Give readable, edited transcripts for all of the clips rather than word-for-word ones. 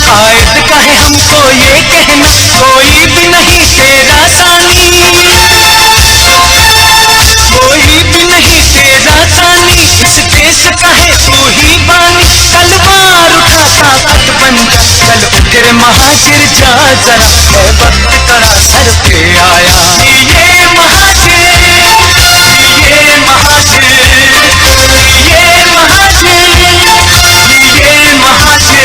आयत का है हमको ये कहना, कोई भी नहीं तेरा सानी, कोई भी नहीं तेरा सानी, इस देश का है तू ही बानी। तलवार उठा ताकत बन जा, चल उठ रे महाशिर जा जरा, है वक्त तेरा सर पे आया। ये महाशिर, ये महाशिर, ये महाशिर, ये महाशिर।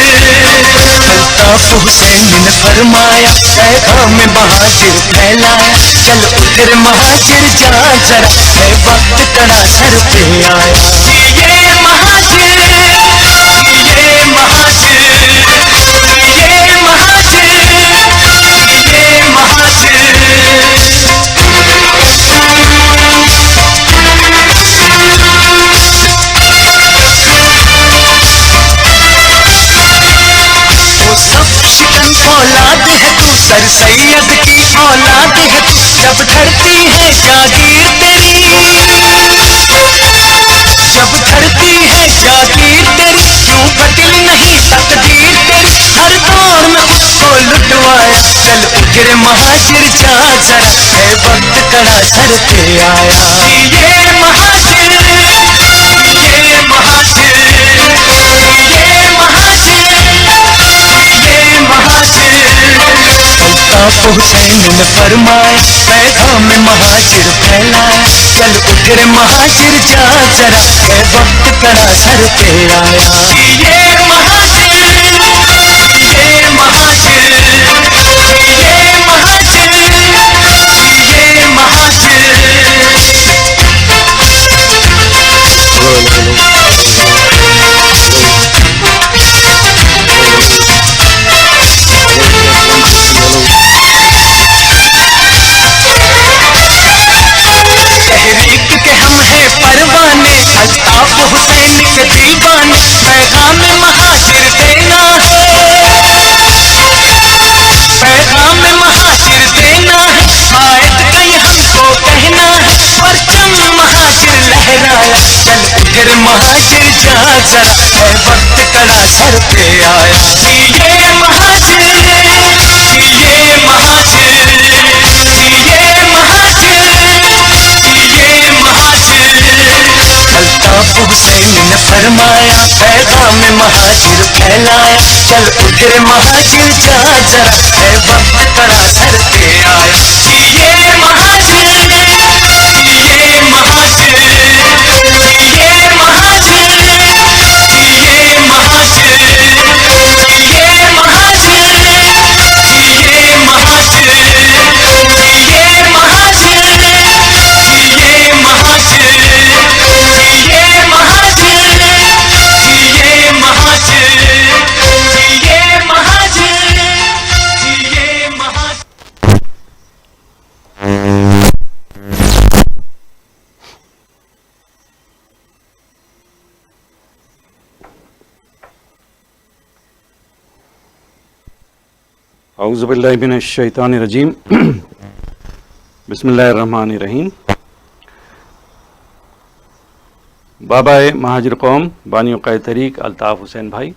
अल्ताफ हुसैन ने फरमाया, पैगाम में महाशिर फैलाया, चल उठ रे महाशिर जा जरा, है वक्त तेरा सर पे आया। ये महाशिर, ये महाशिर, ये महाशिर, ये महाशिर। वो सब शिकन औलाद है तू, सर सैयद की औलाद है तू, जब धरती है जागीर तेरी, जब धरती है जागीर तेरी, क्यों बदली नहीं तकदीर तेरी। हर दौर में उसको लुटवाया, चल उठ रे महाशिर जा जरा, है वक्त तेरा सर पे आया। ये महाशिर, ये महाशिर, ये महाशिर, ये महाशिर। अल्ताफ हुसैन ने फरमाया, पैगाम में महाशिर फैलाया, चल उठ रे महाशिर जा जरा, है वक्त तेरा सर पे आया। ये महाशिर, ये महाशिर, ये महाशिर, ये महाशिर। तहरीक के हम हैं परवाने, अल्ताफ हुसैन के दीवाने, पैगाम में महाशिर देना है, पैगाम में महाशिर देना है। आयत का ये हमको कहना है, परचम महाशिर लहराया, चल उठ रे महाशिर जा जरा, है वक्त तेरा सर पे आया। ये महाशिर, ये महाशिर, ये महाशिर, ये महाशिर। अल्ताफ हुसैन ने फरमाया, पैगाम में महाशिर फैलाया, चल उठ रे महाशिर जा जरा, है वक्त तेरा सर पे आया। ये महाशिर, ये महाशिर, ये महाशिर, ये महाशिर, ये महाशिर, ये महाशिर, ये महाशिर, ये महाशिर, ये महाशिर, ये महाशिर, ये महाशिर, ये महाशिर। औज़ु बिल्लाहि मिनश शैतानिर रजीम, बिस्मिल्लाहिर रहमानिर रहीम। बाबाए महाजिर कौम, बानी क़ायद तरीक़ अल्ताफ़ हुसैन भाई,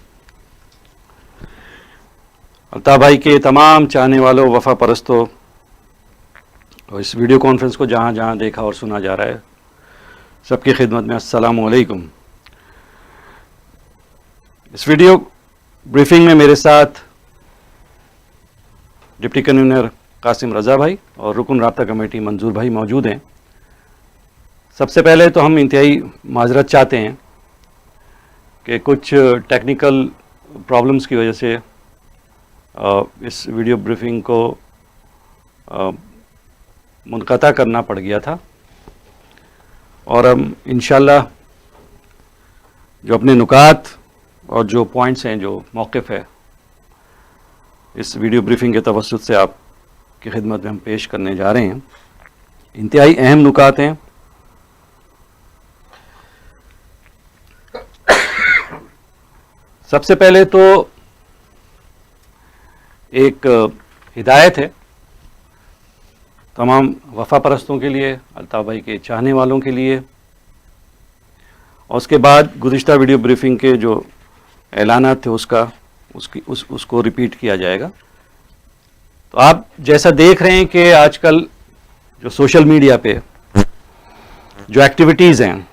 अल्ताफ़ भाई के तमाम चाहने वालों, वफ़ा परस्तों, और इस वीडियो कॉन्फ्रेंस को जहाँ जहाँ देखा और सुना जा रहा है, सबकी खिदमत में अस्सलामु अलैकुम। इस वीडियो ब्रीफिंग में मेरे साथ डिप्टी कन्वीनर कासिम रज़ा भाई और रुकन राब्ता कमेटी मंजूर भाई मौजूद हैं। सबसे पहले तो हम इंतहाई माजरत चाहते हैं कि कुछ टेक्निकल प्रॉब्लम्स की वजह से इस वीडियो ब्रीफिंग को मुनक़ता करना पड़ गया था, और हम इंशाल्लाह जो अपने नुकात और जो पॉइंट्स हैं, जो मौक़िफ़ है, इस वीडियो ब्रीफिंग के तवस्सुत से आपकी खिदमत में हम पेश करने जा रहे हैं। इंतहाई अहम नुकात हैं। सबसे पहले तो एक हिदायत है तमाम वफ़ा परस्तों के लिए, अल्ताफ़ भाई के चाहने वालों के लिए, और उसके बाद गुज़िश्ता वीडियो ब्रीफिंग के जो ऐलानात थे उसका उसको रिपीट किया जाएगा। तो आप जैसा देख रहे हैं कि आजकल जो सोशल मीडिया पे जो एक्टिविटीज़ हैं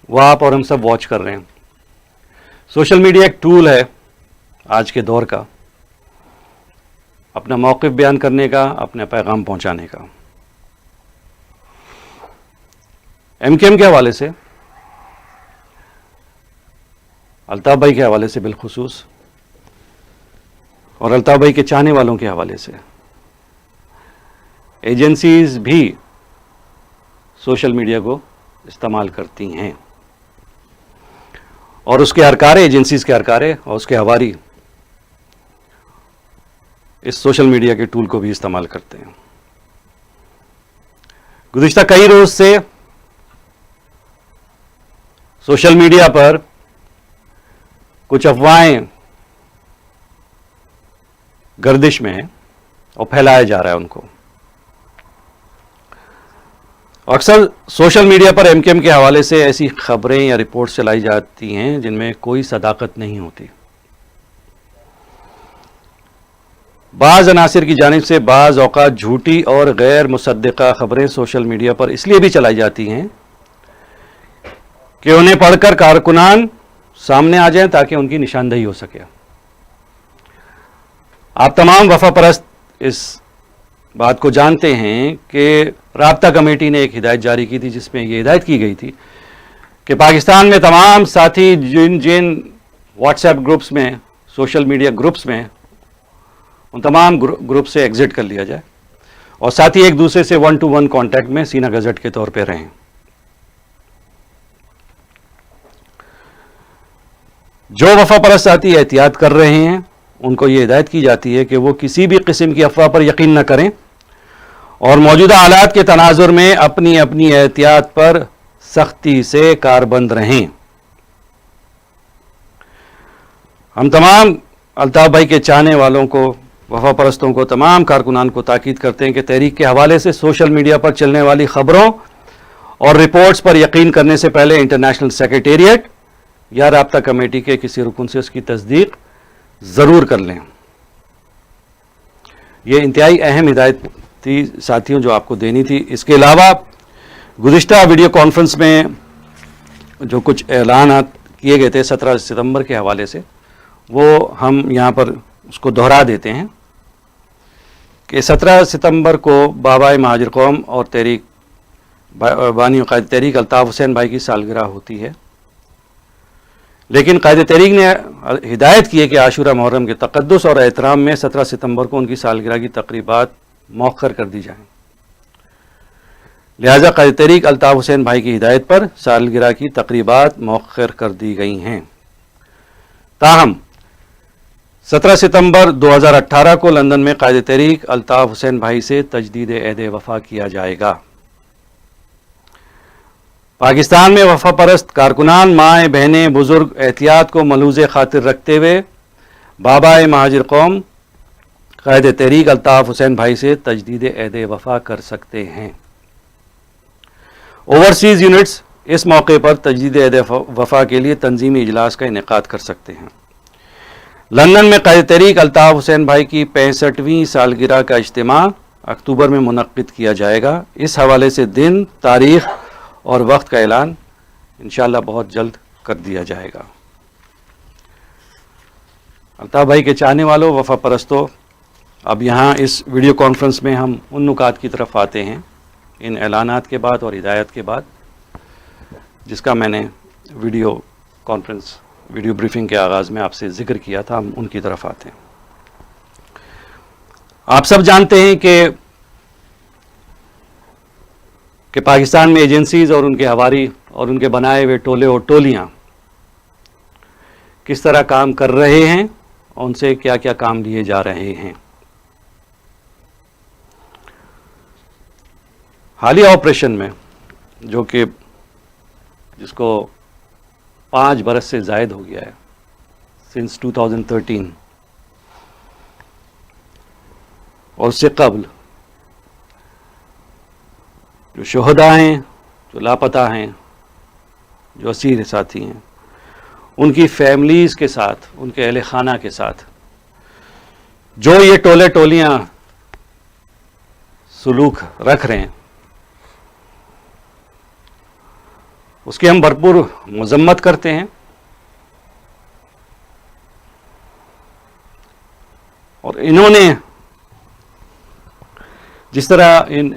वो आप और हम सब वॉच कर रहे हैं। सोशल मीडिया एक टूल है आज के दौर का, अपना मौक़िफ़ बयान करने का, अपना पैगाम पहुंचाने का। एमकेएम के हवाले से, अल्ताफ़ भाई के हवाले से बिलखुसूस, और अल्ताफ़ भाई के चाहने वालों के हवाले से, एजेंसीज भी सोशल मीडिया को इस्तेमाल करती हैं और उसके अरकारे, एजेंसीज के अरकारे और उसके हवारी इस सोशल मीडिया के टूल को भी इस्तेमाल करते हैं। गुज़िश्ता कई रोज से सोशल मीडिया पर कुछ अफवाहें गर्दिश में हैं और फैलाया जा रहा है उनको। अक्सर सोशल मीडिया पर एमकेएम के हवाले से ऐसी खबरें या रिपोर्ट्स चलाई जाती हैं जिनमें कोई सदाकत नहीं होती। बाज़ अनासिर की जानिब से बाज़ औक़ात झूठी और गैर मुसद्दिक़ा खबरें सोशल मीडिया पर इसलिए भी चलाई जाती हैं कि उन्हें पढ़कर कारकुनान सामने आ जाएं ताकि उनकी निशानदेही हो सके। आप तमाम वफा परस्त इस बात को जानते हैं कि राब्ता कमेटी ने एक हिदायत जारी की थी जिसमें यह हिदायत की गई थी कि पाकिस्तान में तमाम साथी जिन व्हाट्सएप ग्रुप्स में, सोशल मीडिया ग्रुप्स में, उन तमाम ग्रुप से एग्जिट कर लिया जाए और साथ ही एक दूसरे से 1-to-1 कांटेक्ट में सीना गजट के तौर पे रहें। जो वफा परस्त साथी एहतियात कर रहे हैं उनको ये हिदायत की जाती है कि वो किसी भी किस्म की अफवाह पर यकीन न करें और मौजूदा हालात के तनाजुर में अपनी अपनी एहतियात पर सख्ती से कारबंद रहें। हम तमाम अल्ताफ़ भाई के चाहने वालों को, वफा परस्तों को, तमाम कारकुनान को ताकीद करते हैं कि तहरीक के हवाले से सोशल मीडिया पर चलने वाली खबरों और रिपोर्ट्स पर यकीन करने से पहले इंटरनेशनल सेक्रेटेरिएट या राब्ता कमेटी के किसी रुकन से उसकी तस्दीक ज़रूर कर लें। यह इंतहाई अहम हिदायत थी साथियों जो आपको देनी थी। इसके अलावा गुज़िश्ता वीडियो कॉन्फ्रेंस में जो कुछ ऐलान किए गए थे 17 सितंबर के हवाले से, वो हम यहाँ पर उसको दोहरा देते हैं कि 17 सितंबर को बाबा महाजिर कौम और तहरीक बानी क़ायद तहरीक अल्ताफ़ हुसैन भाई की सालगिरह होती है, लेकिन क़ायद तहरीक ने हिदायत की है कि आशूरा मुहर्रम के तक़द्दुस और एहतराम में 17 सितंबर को उनकी सालगिरह की तक़रीबात मौख़र कर दी जाएँ। लिहाजा क़ायद तहरीक अल्ताफ़ हुसैन भाई की हिदायत पर सालगिरह की तक़रीबात मौख़र कर दी गई हैं। ताहम 17 सितंबर 2018 को लंदन में क़ायद तहरीक अल्ताफ़ हुसैन भाई से तजदीद अहद वफ़ा किया जाएगा। पाकिस्तान में वफ़ा परस्त कारकुनान, माएँ, बहनें, बुज़ुर्ग एहतियात को मलूज़े खातिर रखते हुए बाबा महाजिर कौम क़ायद तहरीक अल्ताफ़ हुसैन भाई से तजदीद अहद वफ़ा कर सकते हैं। ओवरसीज़ यूनिट्स इस मौके पर तजदीद अहद वफ़ा के लिए तंजीमी इजलास का इनेकाद कर सकते हैं। लंदन में क़ायद तहरीक अल्ताफ़ हुसैन भाई की 65वीं सालगिरह का इज्तिमा अक्टूबर में मुनक़्क़िद किया जाएगा। इस हवाले से दिन, तारीख़ और वक्त का ऐलान इंशाअल्लाह बहुत जल्द कर दिया जाएगा। अल्ताफ़ भाई के चाहने वालों, वफ़ा परस्तों, अब यहाँ इस वीडियो कॉन्फ्रेंस में हम उन नुकात की तरफ आते हैं इन ऐलानात के बाद और हिदायत के बाद जिसका मैंने वीडियो कॉन्फ्रेंस, वीडियो ब्रीफिंग के आगाज़ में आपसे जिक्र किया था। हम उनकी तरफ आते हैं। आप सब जानते हैं कि पाकिस्तान में एजेंसीज और उनके हवारी और उनके बनाए हुए टोले और टोलियां किस तरह काम कर रहे हैं और उनसे क्या क्या काम लिए जा रहे हैं। हालिया ऑपरेशन में जो कि जिसको 5 बरस से ज़ायद हो गया है, सिंस 2013, और उससे कबल जो शोहदा हैं, जो लापता हैं, जो असीर साथी हैं, उनकी फैमिलीज़ के साथ, उनके अहले खाना के साथ जो ये टोले टोलियां सुलूक रख रहे हैं, उसकी हम भरपूर मजम्मत करते हैं। और इन्होंने जिस तरह इन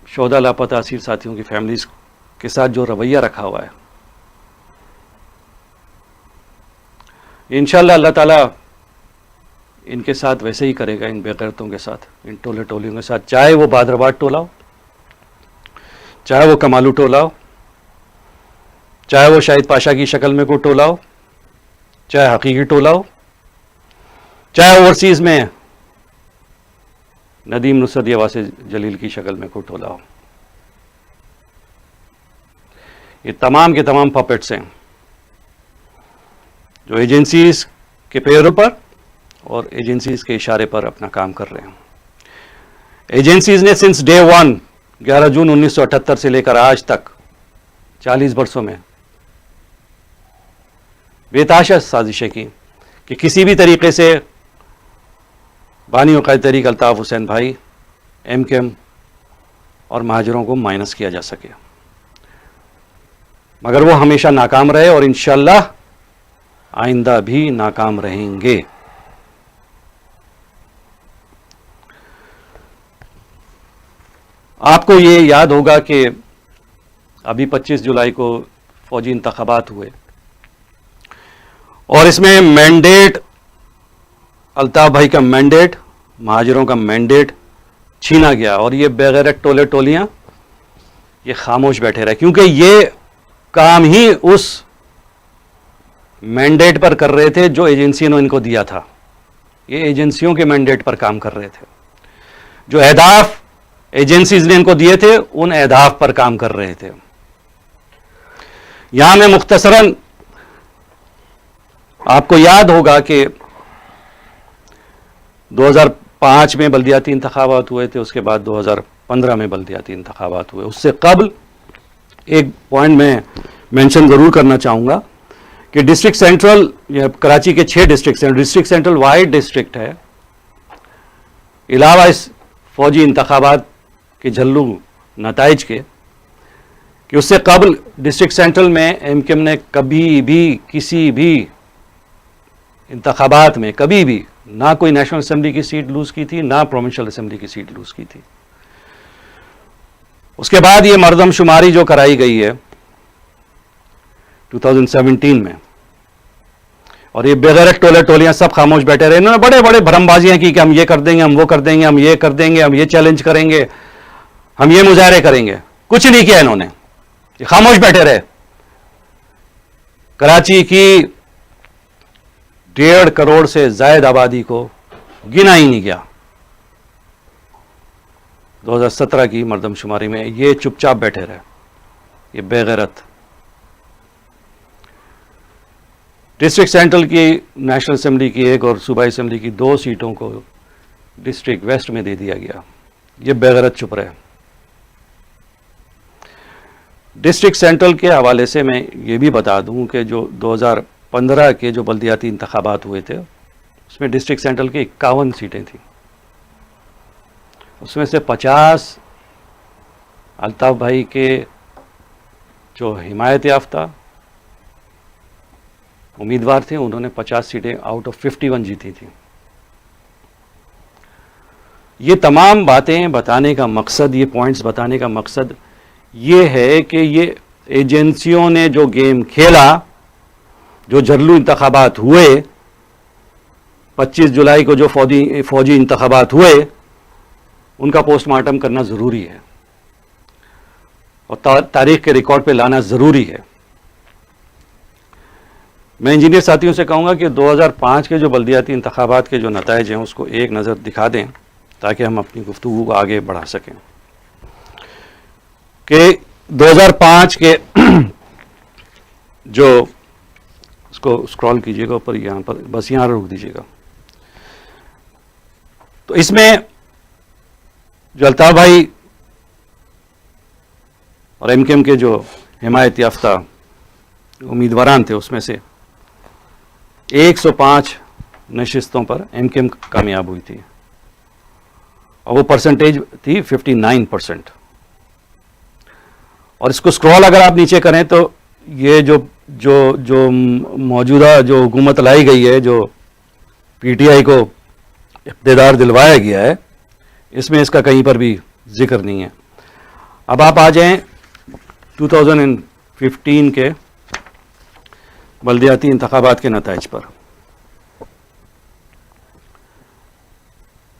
शोहदा लापता असीर साथियों की फैमिलीज के साथ जो रवैया रखा हुआ है, इंशाअल्लाह अल्लाह ताला इनके साथ वैसे ही करेगा, इन बेगैरतों के साथ, इन टोले टोलियों के साथ, चाहे वो बादरबाद टोला हो, चाहे वो कमालू टोला हो, चाहे वो शाहिद पाशा की शक्ल में कोई टोला हो, चाहे हकीकी टोला हो, चाहे ओवरसीज में नदीम नुसरत या वासिल जलील की शक्ल में कोई टोला हो। ये तमाम के तमाम पपेट्स हैं जो एजेंसीज के पैरों पर और एजेंसीज के इशारे पर अपना काम कर रहे हैं। एजेंसीज ने सिंस डे 1 11 जून 1978 से लेकर आज तक 40 वर्षों में बेताशा साजिशें की कि किसी भी तरीके से बानी वक़ायद तहरीक अल्ताफ़ हुसैन भाई, MKM और महाजरों को माइनस किया जा सके, मगर वो हमेशा नाकाम रहे और इंशाअल्लाह आइंदा भी नाकाम रहेंगे। आपको ये याद होगा कि अभी 25 जुलाई को फौजी इंतखाबात हुए और इसमें मैंडेट, अल्ताफ भाई का मैंडेट, महाजिरों का मैंडेट छीना गया और ये बेगैरत टोले टोलियां ये खामोश बैठे रहे, क्योंकि ये काम ही उस मैंडेट पर कर रहे थे जो एजेंसी ने इनको दिया था। ये एजेंसियों के मैंडेट पर काम कर रहे थे, जो अहदाफ एजेंसीज ने इनको दिए थे उन अहदाफ पर काम कर रहे थे। यहां मैं मुख्तसरन, आपको याद होगा कि 2005 में बल्दियाती इंतखाबात हुए थे, उसके बाद 2015 में बल्दियाती इंतखाबात हुए। उससे कबल एक पॉइंट मैं मेंशन ज़रूर करना चाहूँगा कि डिस्ट्रिक्ट सेंट्रल, कराची के 6 डिस्ट्रिक्ट सेंट्रल वाइड डिस्ट्रिक्ट है, अलावा इस फौजी इंतखाबात के झल्लू नताइज के, कि उससे कबल डिस्ट्रिक्ट सेंट्रल में MKM ने कभी भी किसी भी इंतखाबात में कभी भी ना कोई नेशनल असेंबली की सीट लूज की थी, ना प्रोविंशियल असेंबली की सीट लूज की थी। उसके बाद ये मर्दमशुमारी जो कराई गई है 2017 में, और ये बेगैरत टोले टोलियां सब खामोश बैठे रहे। इन्होंने बड़े बड़े भरमबाजियां की कि हम ये कर देंगे, हम वो कर देंगे, हम ये कर देंगे, हम ये चैलेंज करेंगे, हम ये मुजाहरे करेंगे। कुछ नहीं किया इन्होंने, ये खामोश बैठे रहे। कराची की 1.5 करोड़ से जायद आबादी को गिना ही नहीं गया 2017 की मर्दमशुमारी में। ये चुपचाप बैठे रहे, ये बेगैरत। डिस्ट्रिक्ट सेंट्रल की नेशनल असेंबली की 1 और सूबाई असेंबली की 2 सीटों को डिस्ट्रिक्ट वेस्ट में दे दिया गया, ये बेगैरत चुप रहे। डिस्ट्रिक्ट सेंट्रल के हवाले से मैं ये भी बता दूं कि जो 2015 के जो बल्दियाती इंतखाबात हुए थे उसमें डिस्ट्रिक्ट सेंट्रल की 51 सीटें थी, उसमें से 50 अल्ताफ भाई के जो हिमायत याफ्ता उम्मीदवार थे, उन्होंने 50 सीटें आउट ऑफ 51 जीती थी। ये तमाम बातें बताने का मकसद, ये पॉइंट्स बताने का मकसद ये है कि ये एजेंसियों ने जो गेम खेला, जो झल्लू इंतखाबात हुए 25 जुलाई को, जो फौजी इंतखाबात हुए, उनका पोस्टमार्टम करना ज़रूरी है और तारीख के रिकॉर्ड पे लाना ज़रूरी है। मैं इंजीनियर साथियों से कहूँगा कि 2005 के जो बल्दियाती इंतखाबात के जो नताइज हैं उसको एक नज़र दिखा दें ताकि हम अपनी गुफ्तगू को आगे बढ़ा सकें। कि 2005 के जो, उसको स्क्रॉल कीजिएगा ऊपर, यहाँ पर बस यहाँ रोक दीजिएगा। तो इसमें जो अल्ताफ भाई और MKM के जो हिमायत याफ्ता उम्मीदवारान थे उसमें से 105 नशिस्तों पर एमकेएम कामयाब हुई थी और वो परसेंटेज थी 59%। और इसको स्क्रॉल अगर आप नीचे करें तो ये जो जो जो मौजूदा जो हुकूमत लाई गई है, जो पीटीआई को इक़्तिदार दिलवाया गया है, इसमें इसका कहीं पर भी जिक्र नहीं है। अब आप आ जाएं 2015 के बल्दियाती इंतखाबात के नताइज पर।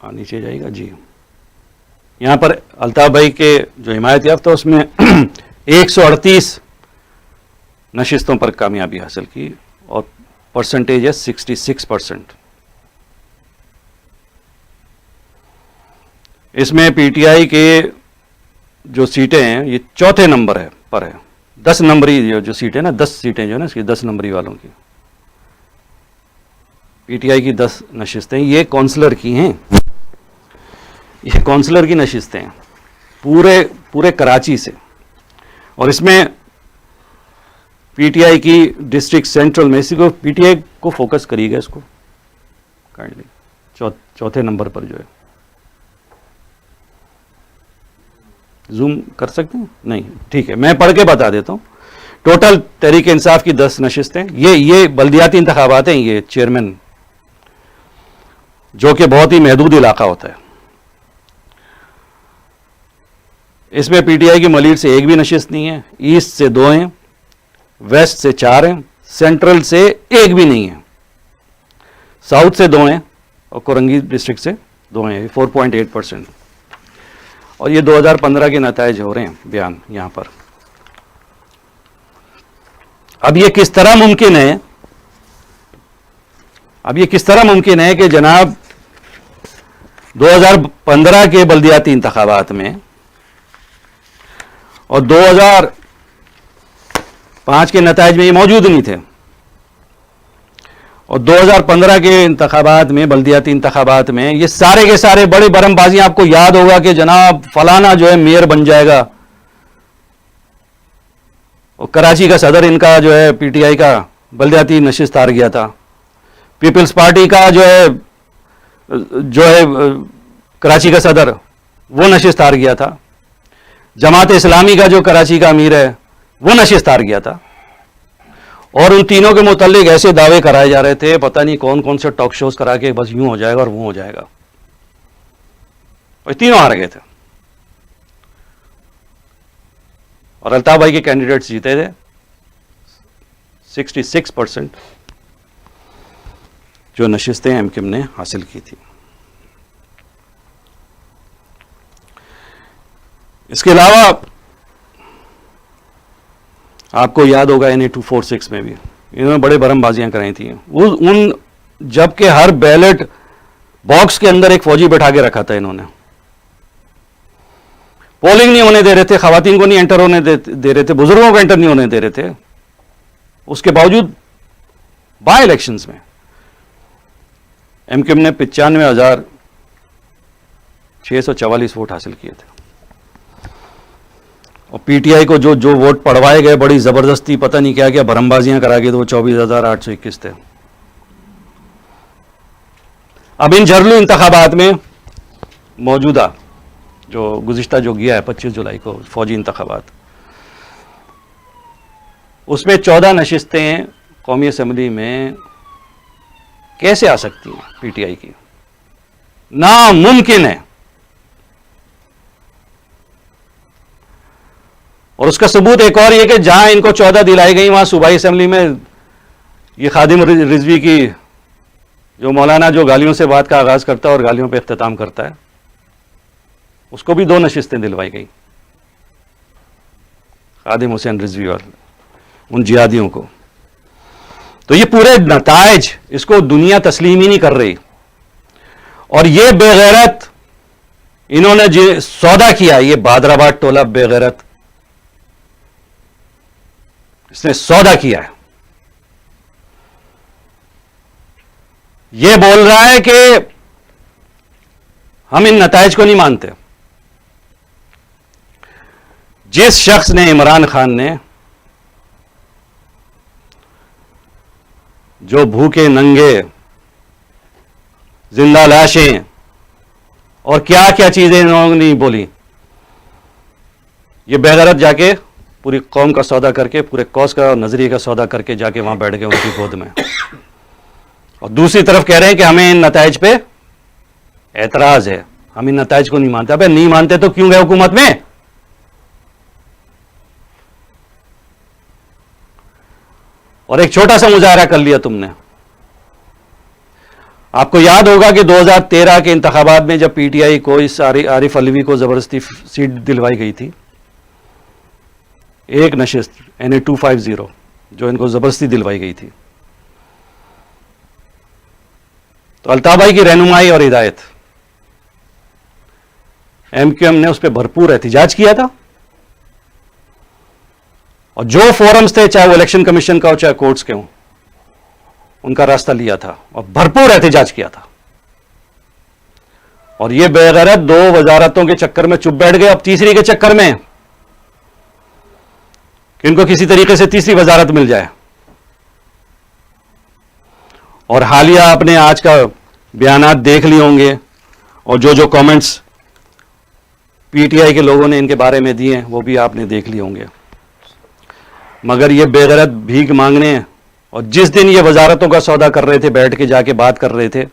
नीचे जाइएगा जी। यहाँ पर अल्ताफ़ भाई के जो हिमायत याफ्ता उसमें 138 नशिस्तों पर कामयाबी हासिल की और परसेंटेज है 66%। इसमें पीटीआई के जो सीटें हैं ये चौथे नंबर पर है। 10 नंबरी जो सीटें ना, 10 सीटें जो है ना इसकी 10 नंबरी वालों की, पीटीआई की 10 नशिस्तें ये काउंसलर की हैं। ये काउंसलर की नशिस्तें हैं पूरे कराची से। और इसमें पीटीआई की डिस्ट्रिक्ट सेंट्रल में, इसी को पीटीआई को फोकस करिएगा इसको काइंडली, चौथे नंबर पर जो है, जूम कर सकते हैं? नहीं, ठीक है, मैं पढ़ के बता देता हूँ। टोटल तहरीक इंसाफ की 10 नशिस्तें, ये बल्दियाती इंतखाबात हैं, ये चेयरमैन जो कि बहुत ही महदूद इलाका होता है। इसमें पीटीआई की मलीर से एक भी नशिस्त नहीं है, ईस्ट से 2 हैं, वेस्ट से 4 हैं, सेंट्रल से एक भी नहीं है, साउथ से 2 हैं और कोरंगी डिस्ट्रिक्ट से 2 हैं, 4.8%। और ये 2015 के नताइज हो रहे हैं बयान यहां पर। अब ये किस तरह मुमकिन है, कि जनाब 2015 के बल्दियाती इंतखाबात में और 2005 के नताइज में ये मौजूद नहीं थे, और 2015 के इंतखाबात में, बल्दियाती इंतखाबात में, ये सारे के सारे बड़ी बरमबाजी, आपको याद होगा कि जनाब फलाना जो है मेयर बन जाएगा, और कराची का सदर इनका जो है पीटीआई का बल्दियाती नशिस्त हार गया था, पीपल्स पार्टी का जो है कराची का सदर वो नशिस्त हार गया था, जमात इस्लामी का जो कराची का अमीर है वो नशिस्त हार गया था, और उन तीनों के मुतालिक ऐसे दावे कराए जा रहे थे, पता नहीं कौन कौन से टॉक शोज करा के बस यूं हो जाएगा और वो हो जाएगा, और तीनों हार गए थे। और अल्ताफ भाई के कैंडिडेट्स जीते थे 66% जो नशिस्तें एमकेएम ने हासिल की थी। इसके अलावा आपको याद होगा NA 246 में भी इन्होंने बड़े बरमबाजियां कराई थी। उन जबकि हर बैलेट बॉक्स के अंदर एक फौजी बैठा के रखा था इन्होंने, पोलिंग नहीं होने दे रहे थे, खवातीन को नहीं एंटर होने दे रहे थे, बुजुर्गों को एंटर नहीं होने दे रहे थे। उसके बावजूद बाय इलेक्शंस में एमकेएम ने 95,644 वोट हासिल किए थे, और पीटीआई को जो वोट पड़वाए गए बड़ी जबरदस्ती, पता नहीं क्या क्या भरमबाजियां करा के, तो वो 24,821 थे। अब इन जरलू इंतखाबात में मौजूदा जो गुज़िश्ता जो गया है 25 जुलाई को फौजी इंतखाबात, उसमें 14 नशिस्तें कौमी असम्बली में कैसे आ सकती हैं पीटीआई की? नामुमकिन है। और उसका सबूत एक और ये कि जहां इनको 14 दिलाई गई वहां सूबाई असम्बली में ये खादिम रिजवी की जो मौलाना जो गालियों से बात का आगाज करता है और गालियों पे इख्तिताम करता है, उसको भी 2 नशिस्तें दिलवाई गई, खादिम हुसैन रिजवी और उन जिहादियों को। तो ये पूरे नताइज इसको दुनिया तस्लीम ही नहीं कर रही, और ये बेगैरत इन्होंने जो सौदा किया, ये बादराबाद टोला बेगैरत इसने सौदा किया है। ये बोल रहा है कि हम इन नताइज को नहीं मानते। जिस शख्स ने, इमरान खान ने जो भूखे नंगे, जिंदा लाशें और क्या क्या चीजें इन्होंने नहीं बोली। ये बेगैरत जाके पूरी कौम का सौदा करके, पूरे कौस का और नजरिए का सौदा करके जाके वहां बैठ गए उनकी गोद में, और दूसरी तरफ कह रहे हैं कि हमें इन नताइज पे एतराज है, हम इन नताइज को नहीं मानते। अबे नहीं मानते तो क्यों गए हुकूमत में? और एक छोटा सा मुजाहरा कर लिया तुमने। आपको याद होगा कि 2013 के इंतखाबात में जब पीटीआई को इस आरिफ अलवी को जबरदस्ती सीट दिलवाई गई थी, एक नशिस्त NA 250 जो इनको जबरदस्ती दिलवाई गई थी, तो अल्ताफ भाई की रहनुमाई और हिदायत MQM ने उस पर भरपूर एहतिजाज किया था, और जो फोरम्स थे, चाहे वो इलेक्शन कमीशन का हो चाहे कोर्ट्स के हों, उनका रास्ता लिया था और भरपूर एहतिजाज किया था। और ये बेगैरत 2 वजारतों के चक्कर में चुप बैठ गए, अब तीसरी के चक्कर में कि इनको किसी तरीके से तीसरी वजारत मिल जाए। और हालिया आपने आज का बयानात देख लिए होंगे, और जो जो कमेंट्स पीटीआई के लोगों ने इनके बारे में दिए वो भी आपने देख लिए होंगे। मगर ये बेगैरत भीख मांगने, और जिस दिन ये वजारतों का सौदा कर रहे थे, बैठ के जाके बात कर रहे थे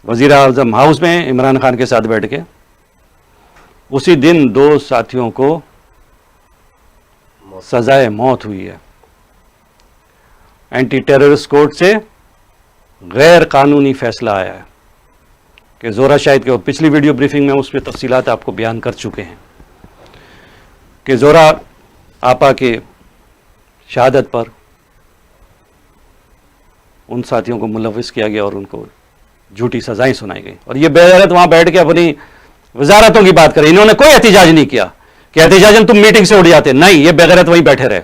वजीर आजम हाउस में इमरान खान के साथ बैठ के, उसी दिन 2 साथियों को सजाए मौत हुई है। एंटी टेररिस्ट कोर्ट से गैर कानूनी फैसला आया है कि जोरा शाहिद के, पिछली वीडियो ब्रीफिंग में उस पर तफसीलात आपको बयान कर चुके हैं कि जोरा आपा के शहादत पर उन साथियों को मुलविस किया गया और उनको झूठी सजाएं सुनाई गई। और ये बेगैरत वहां बैठ के अपनी वजारतों की बात करें। इन्होंने कोई एहतिजाज नहीं किया कि एहतिजाजन तुम मीटिंग से उठ जाते, नहीं, ये बेगैरत वहीं बैठे रहे।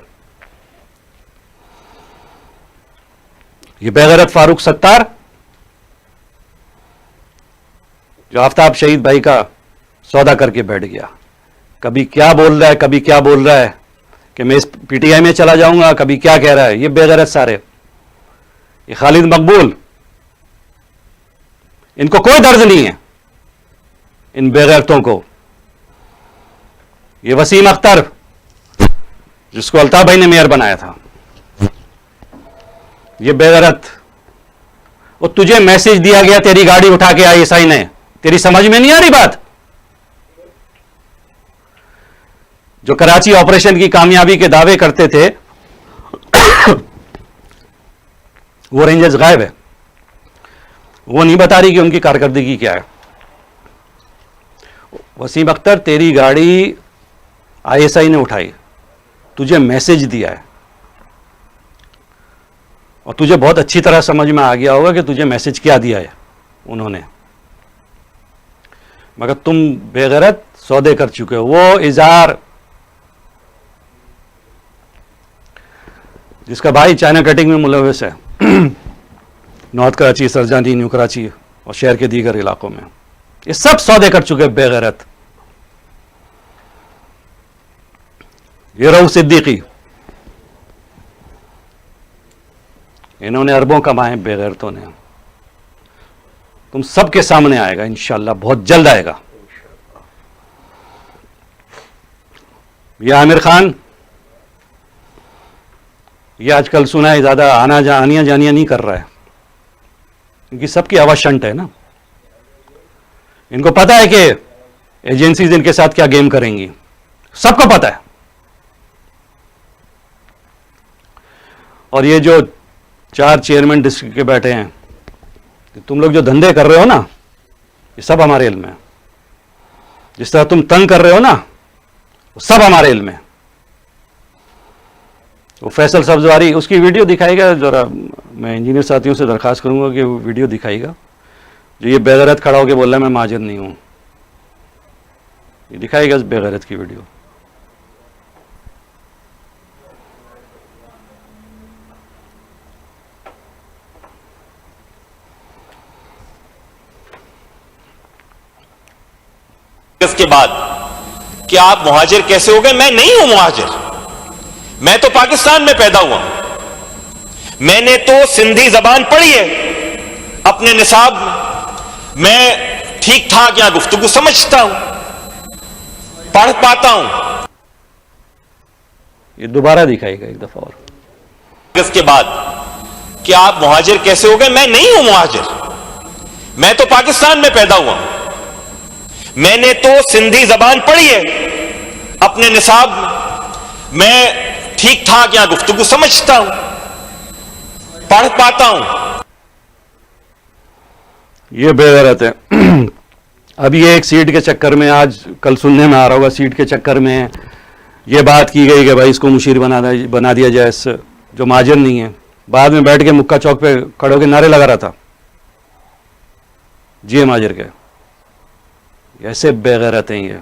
ये बेगैरत फारूक सत्तार जो आफ्ताब शहीद भाई का सौदा करके बैठ गया, कभी क्या बोल रहा है, कभी क्या बोल रहा है कि मैं इस पीटीआई में चला जाऊंगा, कभी क्या कह रहा है। ये बेगैरत सारे, ये खालिद मकबूल, इनको कोई दर्द नहीं है इन बेगैरतों को। ये वसीम अख्तर जिसको अल्ताफ भाई ने मेयर बनाया था, ये बेगैरत, वो तुझे मैसेज दिया गया तेरी गाड़ी उठा के ISI ने, तेरी समझ में नहीं आ रही बात? जो कराची ऑपरेशन की कामयाबी के दावे करते थे वो रेंजर्स गायब है, वो नहीं बता रही कि उनकी कारकर्दगी क्या है। वसीम अख्तर, तेरी गाड़ी ISI ने उठाई, तुझे मैसेज दिया है, और तुझे बहुत अच्छी तरह समझ में आ गया होगा कि तुझे मैसेज क्या दिया है उन्होंने, मगर तुम बेगैरत सौदे कर चुके हो। वो इजार जिसका भाई चाइना कटिंग में मुलविस है नॉर्थ कराची, सरजानी, न्यू कराची और शहर के दीगर इलाकों में, ये सब सौदे कर चुके बेगैरत। ये रऊफ सिद्दीकी, इन्होंने अरबों कमाए बेगैरतों ने। तुम सबके सामने आएगा इंशाअल्लाह, बहुत जल्द आएगा। ये आमिर खान, ये आजकल सुना है ज्यादा आनिया जानिया नहीं कर रहा है, क्योंकि सबकी आवाज शंट है ना। इनको पता है कि एजेंसीज इनके साथ क्या गेम करेंगी, सबको पता है। और ये जो 4 चेयरमैन डिस्ट्रिक्ट के बैठे हैं, तुम लोग जो धंधे कर रहे हो ना, ये सब हमारे इल्म में। जिस तरह तुम तंग कर रहे हो ना, वो सब हमारे इल्म में। वो फैसल सब्जवारी, उसकी वीडियो दिखाएगा जरा, मैं इंजीनियर साथियों से दरखास्त करूंगा कि वो वीडियो दिखाएगा। जो ये बेगैरत खड़ा होकर बोल रहा है मैं महाजर नहीं हूं, ये दिखाएगा इस बेगैरत की वीडियो। के बाद कि आप मुहाजिर कैसे हो गए? मैं नहीं हूं मुहाजिर, मैं तो पाकिस्तान में पैदा हुआ। मैंने तो सिंधी जबान पढ़ी है अपने निसाब में। मैं ठीक ठाक या गुफ्तगू समझता हूं, पढ़ पाता हूं। ये दोबारा दिखाएगा एक दफा और। इसके बाद कि आप मुहाजिर कैसे हो गए? मैं नहीं हूं मुहाजिर, मैं तो पाकिस्तान में पैदा हुआ हूं। मैंने तो सिंधी जबान पढ़ी है अपने निसाब में। मैं ठीक ठाक या गुफ्तगू समझता हूं, पढ़ पाता हूं। ये बेगैरत है। अब ये एक सीट के चक्कर में, आज कल सुनने में आ रहा होगा, सीट के चक्कर में ये बात की गई कि भाई इसको मुशीर बना दिया जाए, इससे जो माजिर नहीं है। बाद में बैठ के मुक्का चौक पे खड़े होकर नारे लगा रहा था, जी माजिर के। ऐसे बेगैरत हैं ये।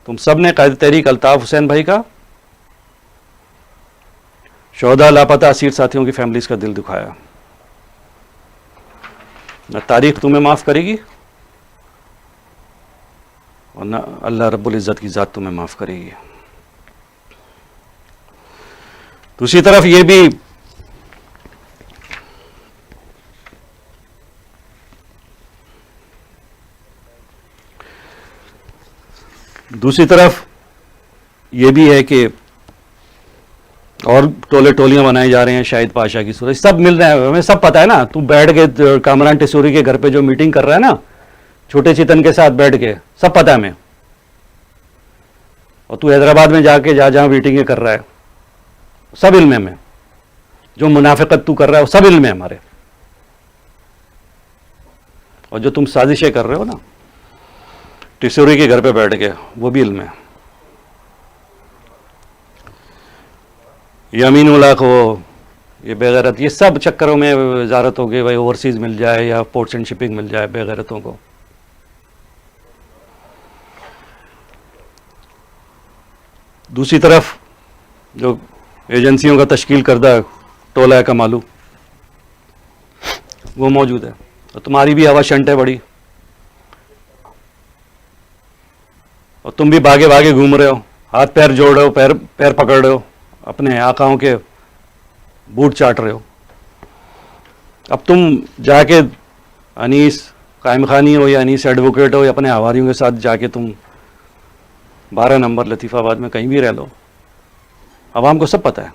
तुम सब ने कायद तहरीक अल्ताफ हुसैन भाई का, शोहदा लापता असीर साथियों की फैमिलीज का दिल दुखाया। न तारीख तुम्हें माफ करेगी और न अल्लाह रब्बुल इज़्ज़त की ज़ात तुम्हें माफ करेगी। दूसरी तरफ ये भी है कि और टोले टोलियां बनाए जा रहे हैं शाहिद पाशा की सूरत। सब मिल रहे हैं, हमें सब पता है ना। तू बैठ के कामरान टिसूरी के घर पे जो मीटिंग कर रहा है ना, छोटे चितन के साथ बैठ के, सब पता है हमें। और तू हैदराबाद में जाके जहां मीटिंगें कर रहा है, सब इल्म है हमें। जो मुनाफिकत तू कर रहा है वो सब इल्म है हमारे। और जो तुम साजिशें कर रहे हो ना टिसूरी के घर पे बैठ के, वो भी इल्म है। ये अमीन उल्ला को, ये बेगैरत, ये सब चक्करों में वजारत हो गई भाई ओवरसीज मिल जाए या पोर्ट्स एंड शिपिंग मिल जाए बेगैरतों को। दूसरी तरफ जो एजेंसियों का तश्कील करदा टोला का मालू वो मौजूद है। और तुम्हारी भी हवा शंट है बड़ी, और तुम भी भागे भागे घूम रहे हो, हाथ पैर जोड़ रहे हो, पैर पकड़ रहे हो, अपने आकाओं के बूट चाट रहे हो। अब तुम जाके अनीस कायम खानी हो या अनीस एडवोकेट हो या अपने हवारियों के साथ जाके तुम 12 नंबर लतीफ़ाबाद में कहीं भी रह लो, अवाम को सब पता है,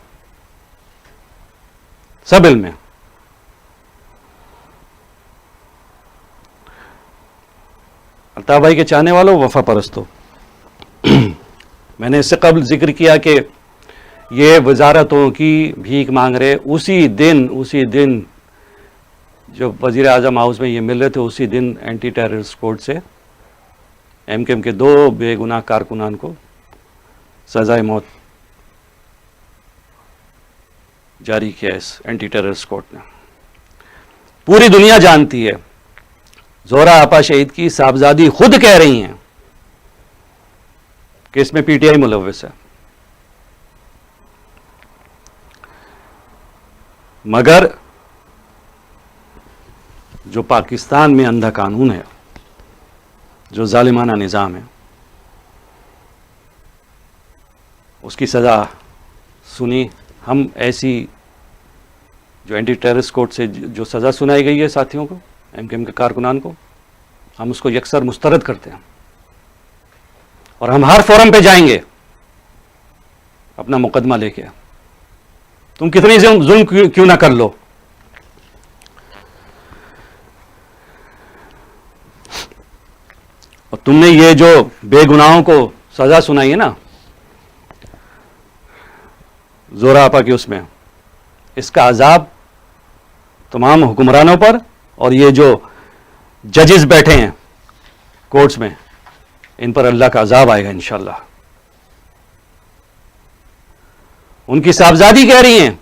सब इल्म है। अल्ताफ भाई के चाहने वालों, वफा परस्तो, मैंने इससे कबल जिक्र किया कि ये वजारतों की भीख मांग रहे उसी दिन जो वज़ीर आज़म हाउस में ये मिल रहे थे, उसी दिन एंटी टेररिस्ट कोर्ट से एमकेएम के 2 बेगुनाह कारकुनान को सज़ाए मौत जारी किया इस एंटी टेररिस्ट कोर्ट ने। पूरी दुनिया जानती है, जोहरा आपा शहीद की साहबजादी खुद कह रही हैं कि इसमें पीटीआई मुलव्विस है। मगर जो पाकिस्तान में अंधा कानून है, जो जालिमाना निज़ाम है, उसकी सज़ा सुनी हम। ऐसी जो एंटी टेररिस्ट कोर्ट से जो सज़ा सुनाई गई है साथियों को, एमकेएम के कारकुनान को, हम उसको यकसर मुस्तरद करते हैं। और हम हर फोरम पे जाएंगे अपना मुकदमा लेके, तुम कितनी जुल्म क्यों ना कर लो। और तुमने ये जो बेगुनाहों को सजा सुनाई है ना जोहरा आपा की, उसमें इसका अजाब तमाम हुक्मरानों पर और ये जो जजेस बैठे हैं कोर्ट्स में, इन पर अल्लाह का अजाब आएगा इंशाअल्लाह। उनकी साहबजादी कह रही हैं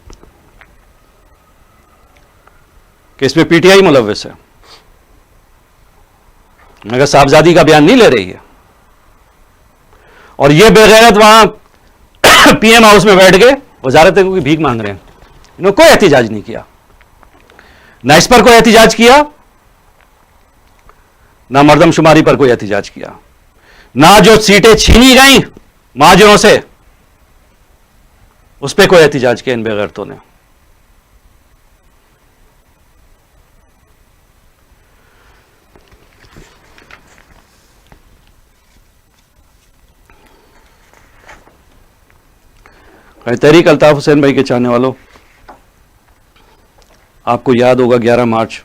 कि इसमें पीटीआई मुलव्विस है, मगर साहबजादी का बयान नहीं ले रही है। और ये बेगैरत वहां पीएम हाउस में बैठ के वजारत की भीख मांग रहे हैं। इन्होंने कोई एहतिजाज नहीं किया, ना इस पर कोई एहतिजाज किया, ना मर्दमशुमारी पर कोई एहतिजाज किया, ना जो सीटें छीनी गई महाजरों से उस पर कोई एहतिजाज किया इन बेगैरतों ने। तहरीक अल्ताफ हुसैन भाई के चाहने वालों, आपको याद होगा 11 मार्च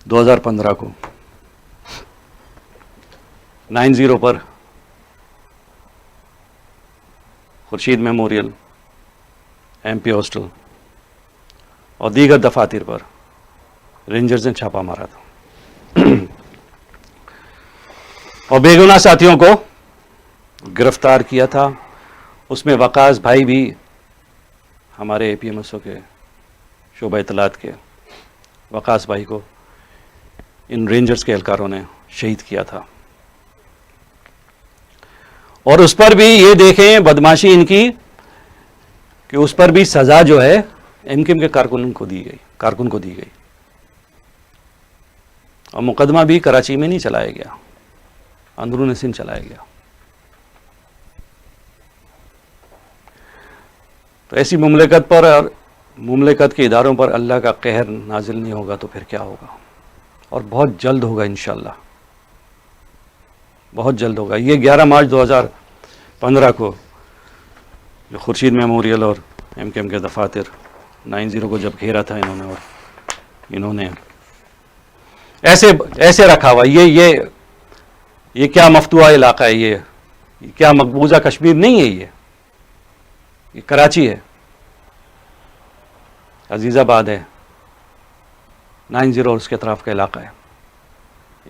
2015 को 90 पर खुर्शीद मेमोरियल, MP हॉस्टल और दीगर दफातर पर रेंजर्स ने छापा मारा था और बेगुनाह साथियों को गिरफ्तार किया था। उसमें वकास भाई भी, हमारे APMSO के शोबा इतलात के वकास भाई को इन रेंजर्स के एहलकारों ने शहीद किया था। और उस पर भी ये देखें बदमाशी इनकी कि उस पर भी सजा जो है MKM के कारकुन को दी गई और मुकदमा भी कराची में नहीं चलाया गया, अंदरून सिंध चलाया गया। तो ऐसी मुमलिकत पर और मुमलिकत के इदारों पर अल्लाह का कहर नाजिल नहीं होगा तो फिर क्या होगा, और बहुत जल्द होगा इंशाअल्लाह, बहुत जल्द होगा। ये 11 मार्च 2015 को जो खुर्शीद मेमोरियल और MKM के दफातर 90 को जब घेरा था इन्होंने, और इन्होंने ऐसे रखा हुआ, ये क्या मफतूआ इलाका है, ये क्या मकबूजा कश्मीर नहीं है, ये कराची है, अजीज़ाबाद है, 90 और उसके तरफ का इलाका है।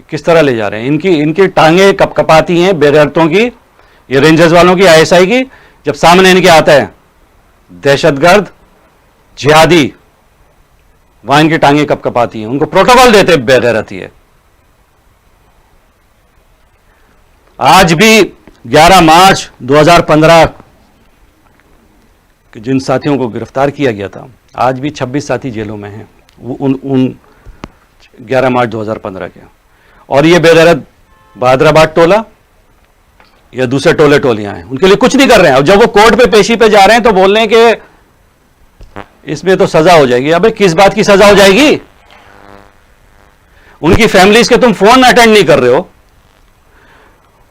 किस तरह ले जा रहे हैं, इनकी टांगे कपकपाती हैं बेगैरतों की, ये रेंजर्स वालों की, ISI की, जब सामने इनके आता है दहशतगर्द जिहादी, वहां इनकी टांगे कपकपाती हैं, उनको प्रोटोकॉल देते बेगैरती है। आज भी 11 मार्च 2015 कि जिन साथियों को गिरफ्तार किया गया था, आज भी 26 साथी जेलों में हैं उन 11 मार्च 2015 के। और ये बेगैरत बहादराबाद टोला या दूसरे टोले टोलियां हैं, उनके लिए कुछ नहीं कर रहे हैं। और जब वो कोर्ट पे पेशी पे जा रहे हैं तो बोल रहे हैं कि इसमें तो सजा हो जाएगी। अबे किस बात की सजा हो जाएगी? उनकी फैमिलीज के तुम फोन अटेंड नहीं कर रहे हो,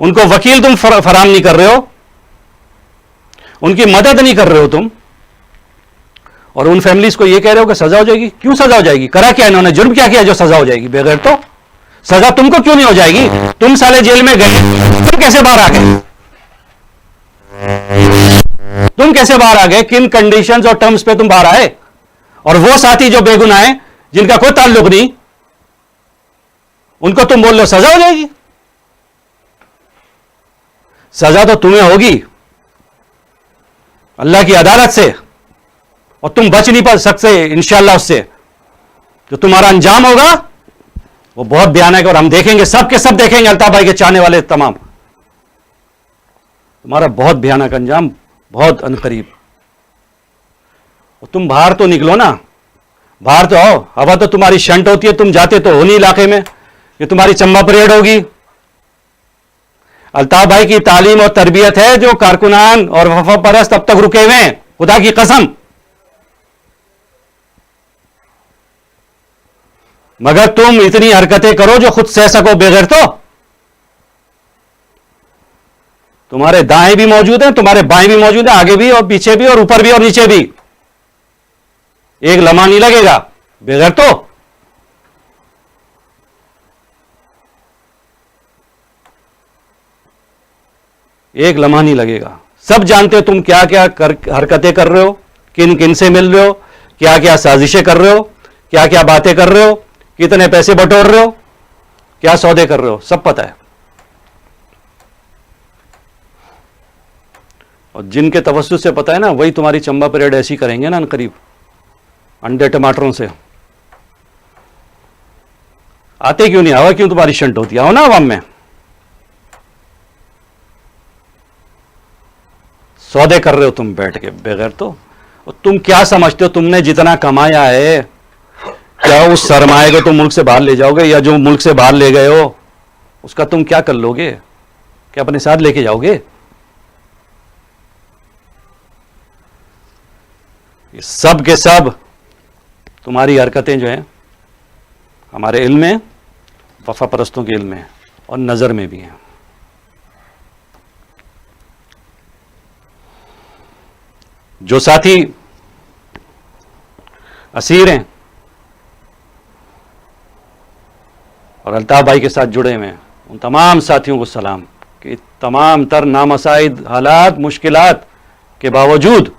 उनको वकील तुम फराम नहीं कर रहे हो, उनकी मदद नहीं कर रहे हो तुम, और उन फैमिलीज को ये कह रहे हो कि सजा हो जाएगी। क्यों सजा हो जाएगी? करा क्या इन्होंने? जुर्म क्या किया जो सजा हो जाएगी? बेगैर तो सजा तुमको क्यों नहीं हो जाएगी? तुम साले जेल में गए, तुम कैसे बाहर आ गए? तुम कैसे बाहर आ गए? किन कंडीशंस और टर्म्स पे तुम बाहर आए? और वो साथी जो बेगुनाह है, जिनका कोई ताल्लुक नहीं, उनको तुम बोल रहे हो सजा हो जाएगी। सजा तो तुम्हें होगी अल्लाह की अदालत से, और तुम बच नहीं पा सकते इंशाअल्लाह उससे। जो तुम्हारा अंजाम होगा वो बहुत भयानक है, और हम देखेंगे, सब के सब देखेंगे, अल्ताफ भाई के चाहने वाले तमाम, तुम्हारा बहुत भयानक अंजाम बहुत अनकरीब। और तुम बाहर तो निकलो ना, बाहर तो आओ, हवा तो तुम्हारी शंट होती है, तुम जाते तो हो नहीं इलाके में, ये तुम्हारी चंबा परेड होगी। अल्ताफ भाई की तालीम और तरबियत है जो कारकुनान और वफा परस्त अब तक रुके हुए हैं, खुदा की कसम। मगर तुम इतनी हरकतें करो जो खुद सह सको बेगैर तो। तुम्हारे दाएं भी मौजूद हैं, तुम्हारे बाएं भी मौजूद हैं, आगे भी और पीछे भी और ऊपर भी और नीचे भी। एक लम्हा नहीं लगेगा बेगैर तो। एक लम्हा नहीं लगेगा। सब जानते हो तुम क्या क्या हरकतें कर रहे हो, किन किन से मिल रहे हो, क्या क्या साजिशें कर रहे हो, क्या क्या बातें कर रहे हो, कितने पैसे बटोर रहे हो, क्या सौदे कर रहे हो, सब पता है। और जिनके तवज्जुह से पता है ना, वही तुम्हारी चंबा परेड ऐसी करेंगे ना करीब अंडे टमाटरों से। आते क्यों नहीं? हवा क्यों तुम्हारी शंट होती है? आओ ना आवाम में। सौदे कर रहे हो तुम बैठ के बेगैर तो। और तुम क्या समझते हो तुमने जितना कमाया है, क्या उस सरमाए को तुम मुल्क से बाहर ले जाओगे, या जो मुल्क से बाहर ले गए हो उसका तुम क्या कर लोगे? क्या अपने साथ लेके जाओगे? ये सब के सब तुम्हारी हरकतें जो हैं हमारे इल्म में, वफा परस्तों के इल्म में और नज़र में भी हैं। जो साथी असीर हैं और अल्ताफ भाई के साथ जुड़े हुए हैं, उन तमाम साथियों को सलाम कि तमाम तर नामसाइद हालात, मुश्किलात के बावजूद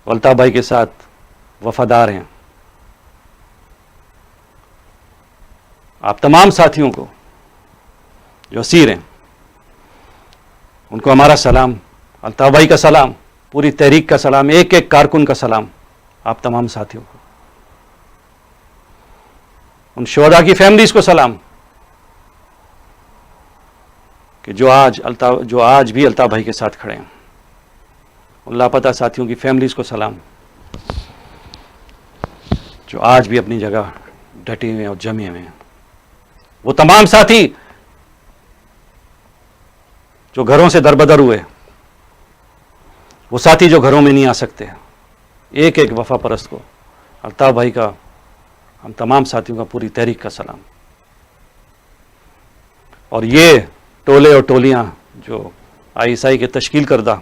अल्ताफ भाई के साथ वफादार हैं। आप तमाम साथियों को जो असीर हैं उनको हमारा सलाम, अल्ताफ भाई का सलाम, पूरी तहरीक का सलाम, एक एक कारकुन का सलाम आप तमाम साथियों को। उन शोहदा की फैमिलीज को सलाम कि जो आज भी अल्ताफ भाई के साथ खड़े हैं। उन लापता साथियों की फैमिलीज को सलाम जो आज भी अपनी जगह डटे हुए और जमे हुए हैं। वो तमाम साथी जो घरों से दरबदर हुए, वो साथी जो घरों में नहीं आ सकते, एक एक वफा परस्त को, अल्ताफ भाई का, हम तमाम साथियों का पूरी तहरीक का सलाम। और ये टोले और टोलियां जो आईएसआई के तश्कील करदा,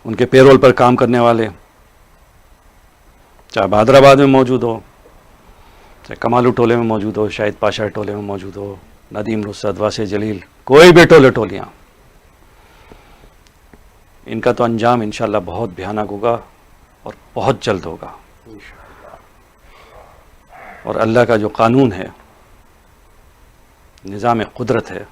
उनके पेरोल पर काम करने वाले, चाहे हैदराबाद में मौजूद हो, चाहे कमालू टोले में मौजूद हो, शाहिद पाशा टोले में मौजूद हो, नदीम रुसद, वासे जलील, कोई भी टोले टोलियां, इनका तो अंजाम इंशाअल्लाह बहुत भयानक होगा और बहुत जल्द होगा। और अल्लाह का जो कानून है, निज़ाम कुदरत है,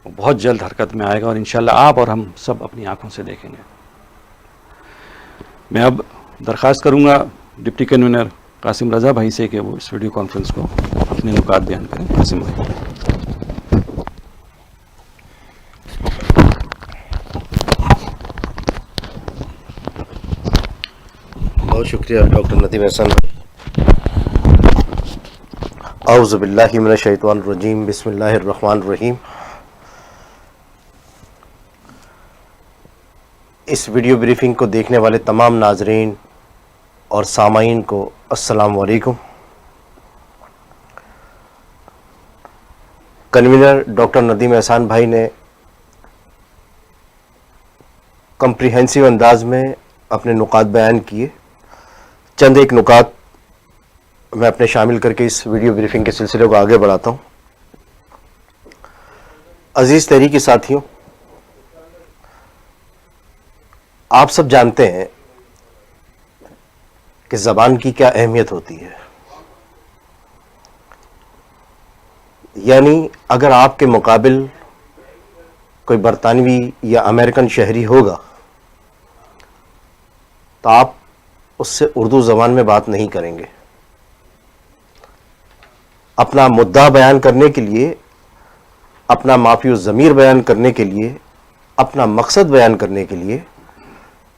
वो बहुत जल्द हरकत में आएगा और इंशाअल्लाह आप और हम सब अपनी आंखों से देखेंगे। मैं अब दरख्वास्त करूंगा डिप्टी कन्वीनर कासिम रज़ा भाई से कि वो इस वीडियो कॉन्फ्रेंस को अपने नुकात बयान करें। कासिम भाई। बहुत शुक्रिया डॉक्टर नदीम एहसान। औज़ु बिल्लाहि मिनश शैतानिर रजीम, बिस्मिल्लाहिर रहमानिर रहीम। इस वीडियो ब्रीफिंग को देखने वाले तमाम नाजरीन और सामाईन को अस्सलाम वालेकुम। कन्वीनर डॉक्टर नदीम एहसान भाई ने कम्प्रिहेंसिव अंदाज में अपने नुकात बयान किए। चंद एक नुकात मैं अपने शामिल करके इस वीडियो ब्रीफिंग के सिलसिले को आगे बढ़ाता हूँ। अजीज़ तहरीकी साथियों, आप सब जानते हैं कि ज़बान की क्या अहमियत होती है। यानी अगर आपके मुकाबिल कोई बरतानवी या अमेरिकन शहरी होगा तो आप उससे उर्दू ज़बान में बात नहीं करेंगे। अपना मुद्दा बयान करने के लिए, अपना माफियो ज़मीर बयान करने के लिए, अपना मकसद बयान करने के लिए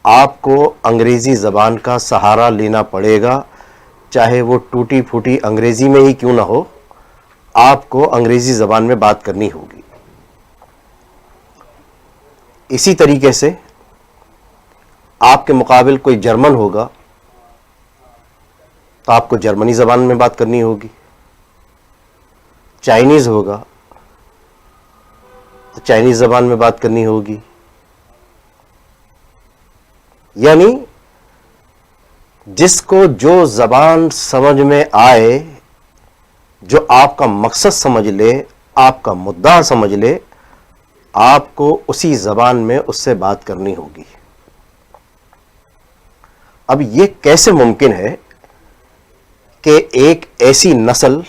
आपको अंग्रेज़ी ज़बान का सहारा लेना पड़ेगा, चाहे वो टूटी फूटी अंग्रेज़ी में ही क्यों ना हो, आपको अंग्रेज़ी ज़बान में बात करनी होगी। इसी तरीके से आपके मुकाबिल कोई जर्मन होगा तो आपको जर्मनी ज़बान में बात करनी होगी। चाइनीज़ होगा तो चाइनीज़ ज़बान में बात करनी होगी। यानी जिसको जो ज़बान समझ में आए, जो आपका मकसद समझ ले, आपका मुद्दा समझ ले, आपको उसी ज़बान में उससे बात करनी होगी। अब ये कैसे मुमकिन है कि एक ऐसी नस्ल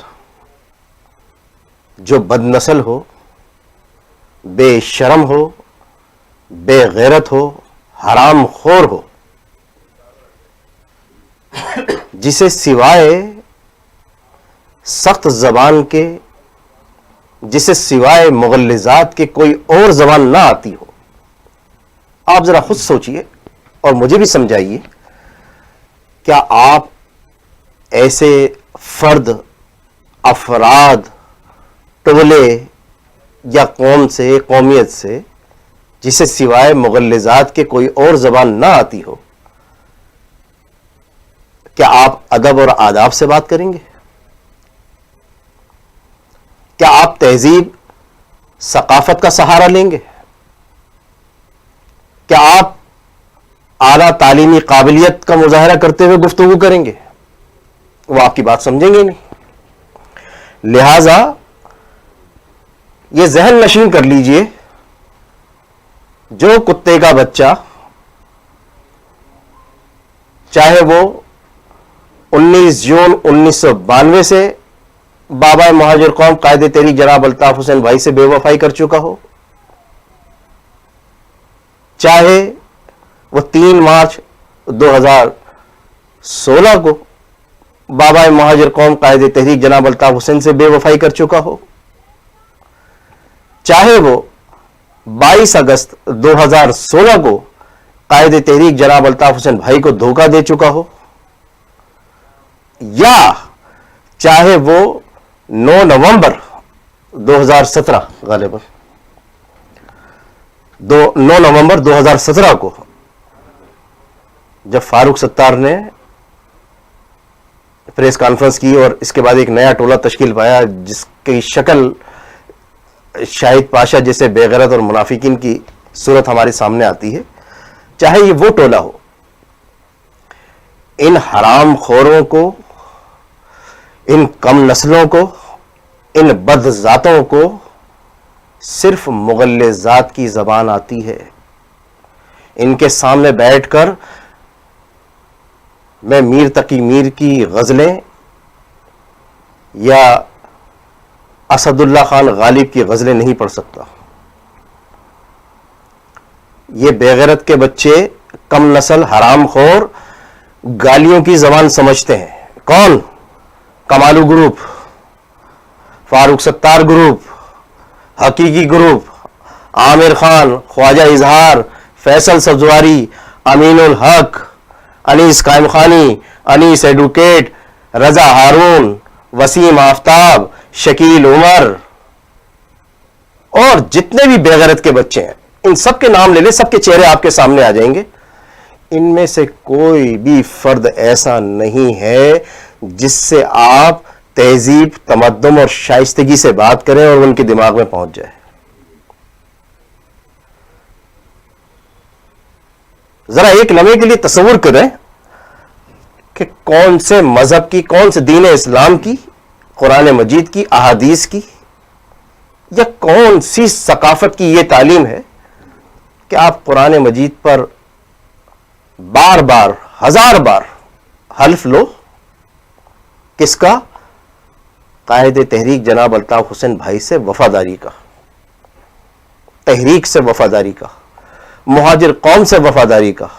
जो बदनस्ल हो, बेशरम हो, बेगैरत हो, हराम खोर हो, जिसे सिवाय सख्त ज़बान के, जिसे सिवाय मुगल्लिज़ात के कोई और ज़बान ना आती हो। आप ज़रा खुद सोचिए और मुझे भी समझाइए, क्या आप ऐसे फ़र्द, अफराद, टोले या कौम से, कौमियत से जिसे सिवाय मुगल्लिजात के कोई और जबान ना आती हो, क्या आप अदब और आदाब से बात करेंगे? क्या आप तहजीब सकाफत का सहारा लेंगे? क्या आप आला तालीमी काबिलियत का मुजाहरा करते हुए गुफ्तगू करेंगे? वो आपकी बात समझेंगे नहीं। लिहाजा ये जहन नशीन कर लीजिए, जो कुत्ते का बच्चा, चाहे वो 19 जून 1992 से बाबा मुहाजिर कौम कायदे तहरीक जनाब अल्ताफ हुसैन भाई से बेवफाई कर चुका हो, चाहे वो 3 मार्च 2016 को बाबा मुहाजिर कौम कायदे तहरीक जनाब अल्ताफ हुसैन से बेवफाई कर चुका हो, चाहे वो 22 अगस्त 2016 को कायदे तहरीक जनाब अल्ताफ हुसैन भाई को धोखा दे चुका हो, या चाहे वो 9 नवंबर 2017 गालिबन 9 नवंबर 2017 को जब फारूक सत्तार ने प्रेस कॉन्फ्रेंस की और इसके बाद एक नया टोला तश्कील पाया जिसकी शक्ल शाहिद पाशा जैसे बेगैरत और मुनाफिकीन की सूरत हमारे सामने आती है, चाहे ये वो टोला हो, इन हराम खोरों को, इन कम नस्लों को, इन बदजातों को सिर्फ मुगल्लिजात की जबान आती है। इनके सामने बैठकर मैं मीर तकी मीर की गजलें या असदुल्ला खान गालिब की गजलें नहीं पढ़ सकता। ये बेगैरत के बच्चे, कम नस्ल, हराम खोर गालियों की जबान समझते हैं। कौन? कमालू ग्रुप, फारूक सत्तार ग्रुप, हकीकी ग्रुप, आमिर खान, ख्वाजा इजहार, फैसल सब्जवारी, अमीनुल हक, अनीस कायम खानी, अनीस एडवोकेट, रजा हारून, वसीम आफ्ताब, शकील उमर और जितने भी बेगैरत के बच्चे हैं, इन सब के नाम ले ले, सबके चेहरे आपके सामने आ जाएंगे। इनमें से कोई भी फर्द ऐसा नहीं है जिससे आप तहजीब, तमद्दुन और शाइस्तगी से बात करें और उनके दिमाग में पहुंच जाए। जरा एक लम्हे के लिए तसव्वुर करें कि कौन से मजहब की, कौन से दीन इस्लाम की, कुरान मजीद की, अहादीस की, या कौन सी सकाफत की यह तालीम है कि आप कुरान मजीद पर बार बार, 1000 बार हल्फ लो। किसका? कायदे तहरीक जनाब अल्ताफ हुसैन भाई से वफादारी का, तहरीक से वफादारी का, मुहाजिर कौम से वफादारी का,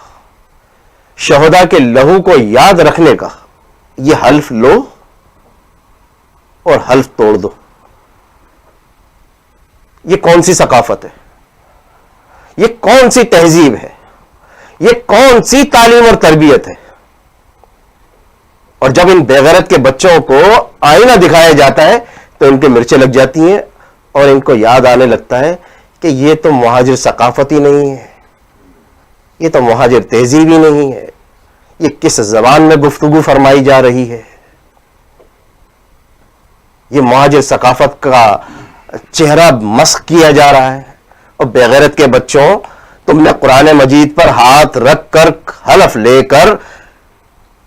शहदा के लहू को याद रखने का। यह हल्फ लो और हल्फ तोड़ दो। यह कौन सी सकाफत है? यह कौन सी तहजीब है? यह कौन सी तालीम और तरबियत है? और जब इन बेगैरत के बच्चों को आईना दिखाया जाता है तो इनके मिर्चें लग जाती हैं और इनको याद आने लगता है कि यह तो मुहाजिर सकाफत ही नहीं है, यह तो मुहाजिर तहजीब ही नहीं है, यह किस जबान में गुफ्तगू फरमाई जा रही है। यह मुहाजिर सकाफत का चेहरा मस्ख किया जा रहा है। और बेगैरत के बच्चों, तुमने कुरान मजीद पर हाथ रख कर, हलफ लेकर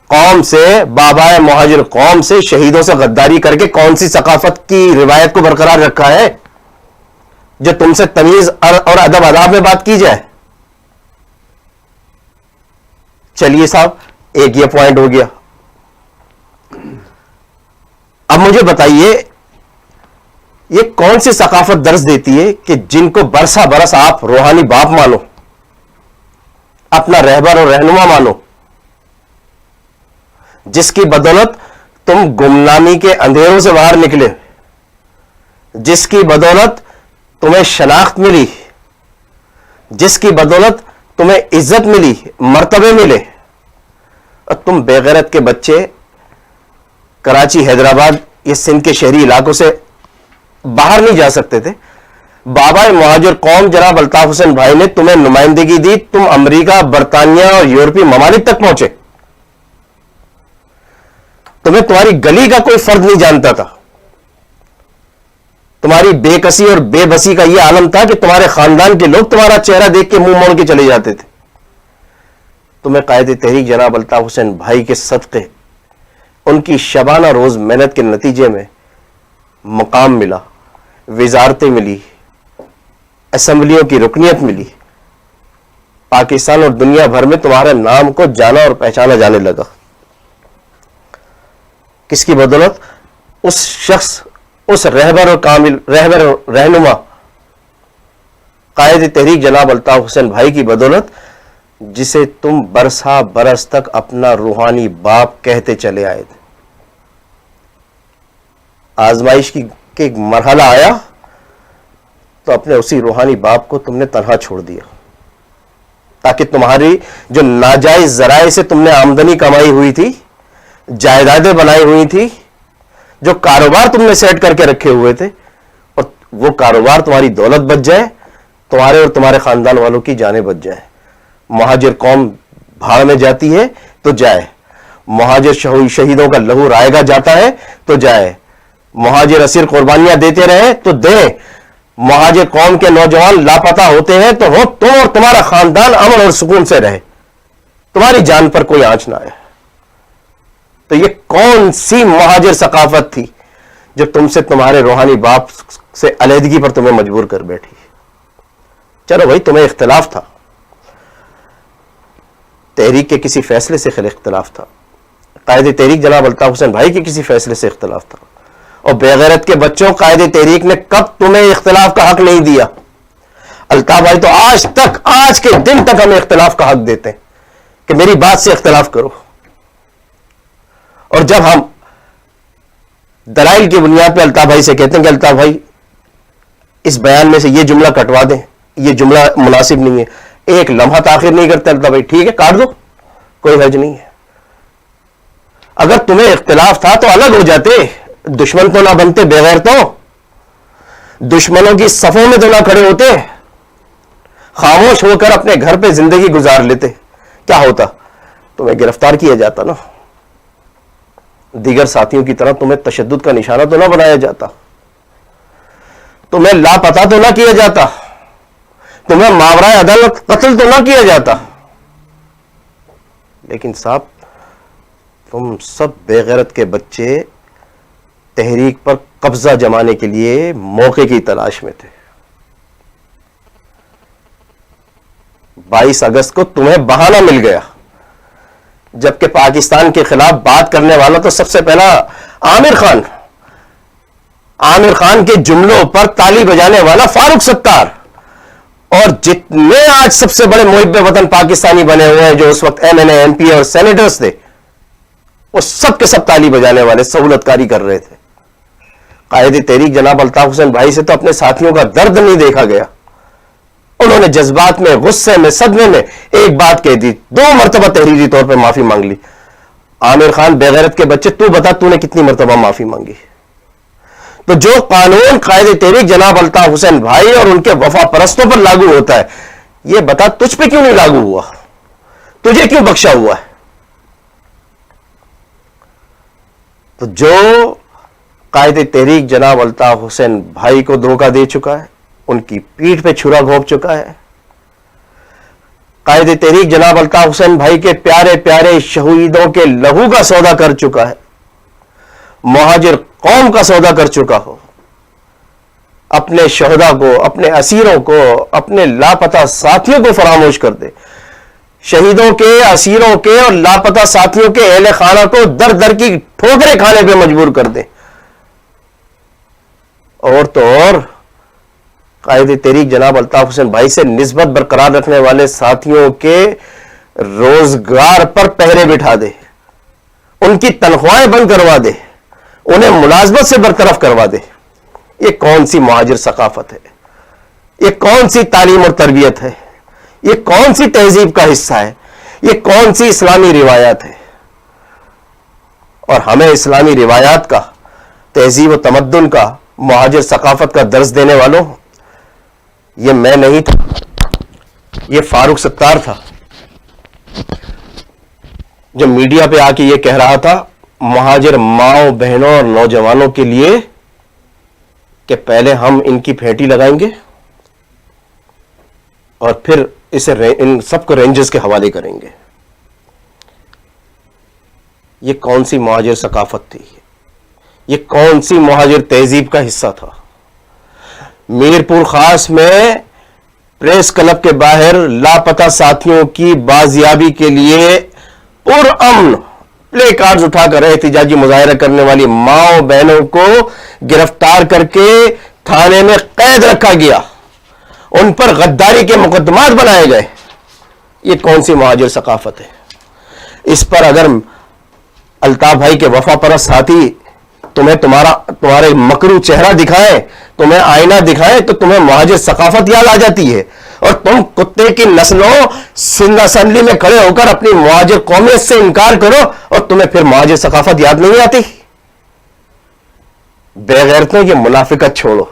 कौम से, बाबाए मुहाजिर कौम से, शहीदों से गद्दारी करके कौन सी सकाफत की रिवायत को बरकरार रखा है जो तुमसे तमीज और अदब आदाब में बात की जाए? चलिए साहब, एक ये पॉइंट हो गया। अब मुझे बताइए, ये कौन सी सकाफत दर्ज देती है कि जिनको बरसा बरस आप रूहानी बाप मानो, अपना रहबर और रहनुमा मानो, जिसकी बदौलत तुम गुमनामी के अंधेरों से बाहर निकले, जिसकी बदौलत तुम्हें शनाख्त मिली, जिसकी बदौलत तुम्हें इज्जत मिली, मर्तबे मिले, और तुम बेगैरत के बच्चे कराची, हैदराबाद, ये सिंध के शहरी इलाकों से बाहर नहीं जा सकते थे। बाबा मुहाजिर कौम जनाब अल्ताफ हुसैन भाई ने तुम्हें नुमाइंदगी दी, तुम अमेरिका, बरतानिया और यूरोपीय ममालिक तक पहुंचे। तुम्हें तुम्हारी गली का कोई फर्द नहीं जानता था। तुम्हारी बेकसी और बेबसी का यह आलम था कि तुम्हारे खानदान के लोग तुम्हारा चेहरा देख के मुंह मोड़ के चले जाते थे। तुम्हें कायदे तहरीक जनाब अल्ताफ हुसैन भाई के सदक़े, उनकी शबाना रोज मेहनत के नतीजे में मकाम मिला, वजारतें मिली, असेंबलियों की रुकनियत मिली। पाकिस्तान और दुनिया भर में तुम्हारे नाम को जाना और पहचाना जाने लगा। किसकी बदौलत? उस शख्स, उस रहबर और कामिल रहनुमा कायदे तहरीक जनाब अल्ताफ हुसैन भाई की बदौलत, जिसे तुम बरसा बरस तक अपना रूहानी बाप कहते चले आए थे। आजमाइश की एक मरहला आया तो अपने उसी रूहानी बाप को तुमने तन्हा छोड़ दिया, ताकि तुम्हारी जो नाजायज जराए से तुमने आमदनी कमाई हुई थी, जायदादें बनाई हुई थी, जो कारोबार तुमने सेट करके रखे हुए थे, और वो कारोबार तुम्हारी दौलत बच जाए, तुम्हारे और तुम्हारे खानदान वालों की जानें बच जाए। मुहाजिर कौम भाड़ में जाती है तो जाए, मुहाजिर शहीदों का लहू रायगा जाता है तो जाए, मुहाजिर असीर कुर्बानियां देते रहे तो दें, मुहाजिर कौम के नौजवान लापता होते हैं तो हो, तुम और तुम्हारा खानदान अमन और सुकून से रहे, तुम्हारी जान पर कोई आंच ना आए। तो ये कौन सी मुहाजिर सकाफत थी जो तुमसे तुम्हारे रूहानी बाप से अलहदगी पर तुम्हें मजबूर कर बैठी? चलो भाई, तुम्हें इख्तिलाफ था, तहरीक के किसी फैसले से इख्तिलाफ था, कायदे तहरीक जनाब अल्ताफ हुसैन भाई के किसी फैसले से इख्तिलाफ था, और बेगैरत के बच्चों, कायदे तहरीक ने कब तुम्हें इख्तिलाफ का हक नहीं दिया? अल्ताफ भाई तो आज तक, आज के दिन तक हमें इख्तिलाफ का हक देते हैं कि मेरी बात से इख्तिलाफ करो। और जब हम दलाइल की बुनियाद पर अल्ताफ भाई से कहते हैं कि अल्ताफ भाई इस बयान में से ये जुमला कटवा दें, ये जुमला मुनासिब नहीं है, एक लम्हा ताखिर नहीं करते अल्ताफ भाई, ठीक है काट दो, कोई हर्ज नहीं है। अगर तुम्हें इख्तिलाफ था तो अलग हो जाते, दुश्मन तो ना बनते, बगैर तो दुश्मनों की सफों में तो ना खड़े होते, खामोश होकर अपने घर पे जिंदगी गुजार लेते। क्या होता? तुम्हें गिरफ्तार किया जाता ना, दीगर साथियों की तरह तुम्हें तशद्दुद का निशाना तो ना बनाया जाता, तुम्हें लापता तो ना किया जाता, तुम्हें मावराए अदालत कत्ल तो ना किया जाता। लेकिन साहब, तुम सब बेगैरत के बच्चे तहरीक पर कब्जा जमाने के लिए मौके की तलाश में थे। 22 अगस्त को तुम्हें बहाना मिल गया, जबकि पाकिस्तान के खिलाफ बात करने वाला तो सबसे पहला आमिर खान, आमिर खान के जुमलों पर ताली बजाने वाला फारूक सत्तार, और जितने आज सबसे बड़े मुहिब्बे वतन पाकिस्तानी बने हुए हैं जो उस वक्त MNA, MP और सेनेटर्स थे, वो सब के सब ताली बजाने वाले, सहूलतकारी कर रहे थे। कायदे तहरीक जनाब अल्ताफ हुसैन भाई से तो अपने साथियों का दर्द नहीं देखा गया। उन्होंने जज्बात में, गुस्से में, सदमे में एक बात कह दी, 2 मरतबा तहरीरी तौर पर माफी मांग ली। आमिर खान, बेगैरत के बच्चे, तू बता तूने कितनी मरतबा माफी मांगी? तो जो कानून कायदे तहरीक जनाब अल्ताफ हुसैन भाई और उनके वफा परस्तों पर लागू होता है, यह बता तुझ पे क्यों नहीं लागू हुआ? तुझे क्यों बख्शा हुआ है? तो जो कायदे तहरीक जनाब अल्ताफ हुसैन भाई को धोखा दे चुका है, उनकी पीठ पे छुरा घोंप चुका है, कायदे तहरीक जनाब अल्ताफ हुसैन भाई के प्यारे प्यारे शहीदों के लहू का सौदा कर चुका है, मुहाजिर कौम का सौदा कर चुका हो, अपने शहदा को, अपने असीरों को, अपने लापता साथियों को फरामोश कर दे, शहीदों के, असीरों के और लापता साथियों के अहले खाना को दर दर की ठोकरें खाने पे मजबूर कर दे। और तो और कायदे तहरीक जनाब अल्ताफ हुसैन भाई से निस्बत बरकरार रखने वाले साथियों के रोजगार पर पहरे बिठा दे, उनकी तनख्वाहें बंद करवा दे, उन्हें मुलाजमत से बरतरफ करवा दे। ये कौन सी मुहाजिर सकाफत है? ये कौन सी तालीम और तरबियत है? ये कौन सी तहजीब का हिस्सा है? ये कौन सी इस्लामी रिवायात है? और हमें इस्लामी रिवायात का, तहजीब और तमद्दुन का, मुहाजिर सकाफत का दर्ज देने वालों, ये मैं नहीं था, ये फारूक सत्तार था जो मीडिया पे आके ये कह रहा था महाजिर माओ बहनों और नौजवानों के लिए कि पहले हम इनकी फेंटी लगाएंगे और फिर इसे इन सबको रेंजर्स के हवाले करेंगे। ये कौन सी महाजिर सकाफत थी? ये कौन सी महाजिर तहजीब का हिस्सा था? मीरपुर खास में प्रेस क्लब के बाहर लापता साथियों की बाजियाबी के लिए पुरअमन प्ले कार्ड्स उठाकर एहतिजाजी मुजाहरा करने वाली माओ बहनों को गिरफ्तार करके थाने में कैद रखा गया, उन पर गद्दारी के मुकदमात बनाए गए। ये कौन सी महाजिर सकाफत है? इस पर अगर अल्ताफ भाई के वफा परस्त साथी तुम्हें तुम्हारे मकरू चेहरा दिखाएं, तुम्हें आईना दिखाएं, तो तुम्हें महाजिर सकाफत याद आ जाती है और तुम कुत्ते की नस्लों सिंध असेंबली में खड़े होकर अपनी महाजिर कौमियत से इनकार करो और तुम्हें फिर महाजिर सकाफत याद नहीं आती। बेगैरतों की मुनाफिकत छोड़ो,